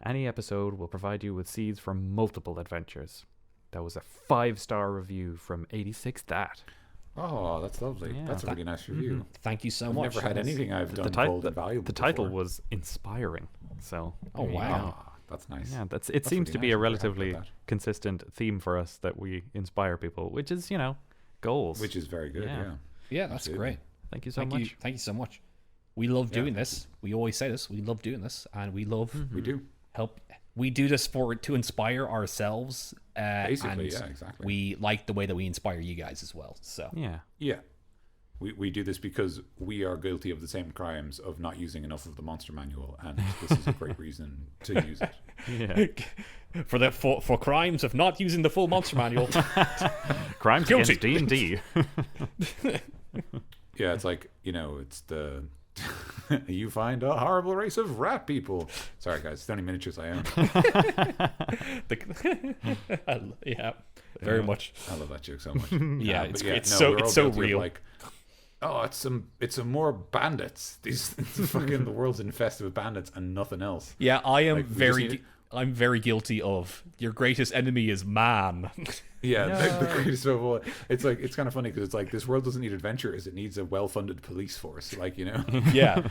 Any episode will provide you with seeds for multiple adventures. That was a 5-star review from 86 that. Oh, that's lovely. Yeah. That's a really nice review. Thank you so I've much. never had anything I've done ti- called invaluable. The title before. was inspiring. So Oh, there you wow. go. That's nice. Yeah, it That's seems really to be nice. a I'm very happy about relatively that. consistent theme for us, that we inspire people, which is, goals. Which is very good. Yeah. Yeah. Yeah, that's Absolutely. great. Thank you so Thank much. you. Thank you so much. We love doing Yeah. this. We always say this. We love doing this, and we love We do. help. We do this to inspire ourselves. Basically, and yeah, exactly. We like the way that we inspire you guys as well. So Yeah. Yeah. We do this because we are guilty of the same crimes of not using enough of the monster manual, and this is a great reason to use it. Yeah. for crimes of not using the full monster manual. Crimes Guilty. against D&D. Yeah, it's like, it's the you find a horrible race of rat people. Sorry guys, it's the only miniatures I own. Yeah, very much. I love that joke so much. Yeah, But it's we're all so guilty of, real. like, oh, it's some more bandits. These fucking the world's infested with bandits and nothing else. Yeah, I am Like, we just need to- I'm very guilty of your greatest enemy is man. Yeah, the greatest of all. It's like, it's kind of funny because it's like, this world doesn't need adventurers; it needs a well-funded police force. Like, Yeah.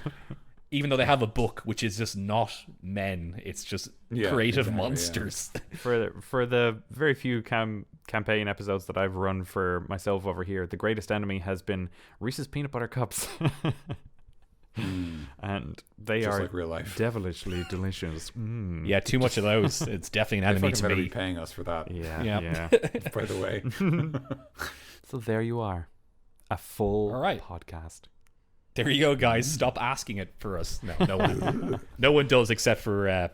Even though they have a book which is just not men, it's just Yeah, creative exactly, yeah. monsters. For the very few campaign episodes that I've run for myself over here, the greatest enemy has been Reese's Peanut Butter Cups. And they just are like real life. devilishly delicious. Mm. Yeah, too much of those. It's definitely an They enemy fucking to better me. be paying us for that. Yeah, Yeah. yeah. By the way, So there you are. A full All right. podcast. There you go, guys. Stop asking it for us. No one. No one does except for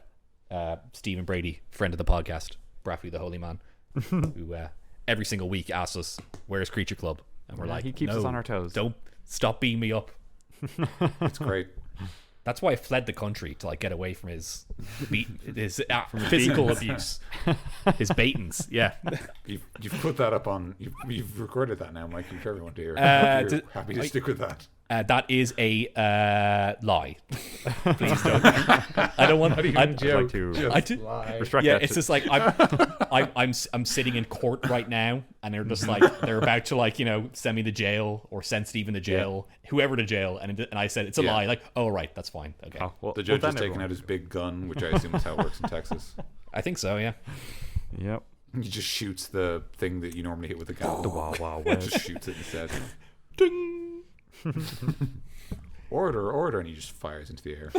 Stephen Brady, friend of the podcast, Braffy the Holy Man, who every single week asks us, "Where's Creature Club?" And we're Yeah, like, he keeps us "No, on our toes." Don't stop beating me up." it's great. That's why I fled the country to get away from his physical abuse, his beatings. Yeah. You've put that up on. You've recorded that now, Mike. For everyone to hear. You're happy to stick with that. That is a lie. Please don't. I don't want. I'd like to restrict Yeah, that it's to- just like I'm sitting in court right now, and they're just like they're about to send me to jail or send Stephen to jail, whoever to jail, and I said it's a Yeah. lie. Like, oh right, that's fine. Okay, Oh, well, The judge well is done, taking everyone. out his big gun, which I assume is how it works in Texas. I think so. Yeah. Yep. He just shoots the thing that you normally hit with a gun. The Wild Wild He West. just shoots it instead. Ding. Order, and he just fires into the air.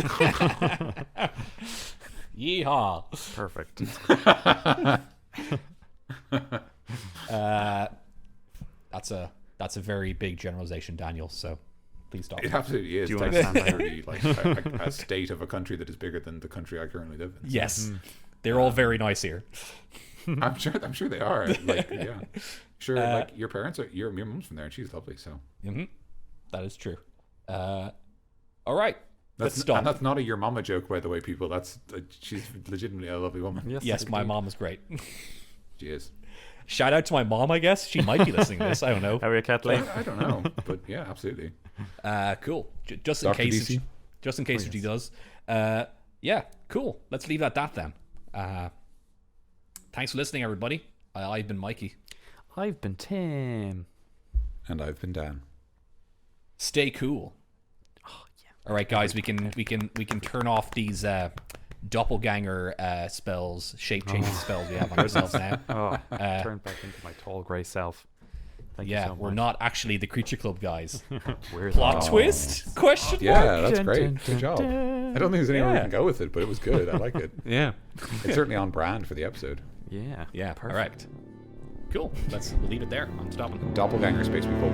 Yeehaw. Perfect. That's a very big generalization, Daniel. So please stop. It absolutely is. Do you Texas understand is that? literally like a state of a country that is bigger than the country I currently live in. Yes, they're all very nice here. I'm sure they are. Like, yeah, sure. Like your parents are. Your mom's from there, and she's lovely. So That is true. All right. Let's that's stop. and that's not a your mama joke, by the way, people. That's she's legitimately a lovely woman. Yes, my mom is great. She is. Shout out to my mom, I guess. She might be listening to this. I don't know. How are you, Kathleen? I don't know, but yeah, absolutely. Cool. Just in Dr. case, DC? just in case she does. Yeah, cool. Let's leave it at that then. Thanks for listening, everybody. I've been Mikey. I've been Tim. And I've been Dan. Stay cool. Oh, yeah. All right, guys. We can turn off these doppelganger spells, shape changing spells we have on ourselves now. Oh, turned back into my tall grey self. Thank you Yeah, so we're much. not actually the Creature Club guys. We're Plot the- twist? Question mark? Yeah, that's Dun, great. dun, Good job. dun, I don't think there's anywhere we Yeah. can go with it, but it was good. I like it. Yeah. It's certainly on brand for the episode. Yeah. Yeah, Perfect. all right. Cool. We'll leave it there. I'm stopping. Doppelganger Space People.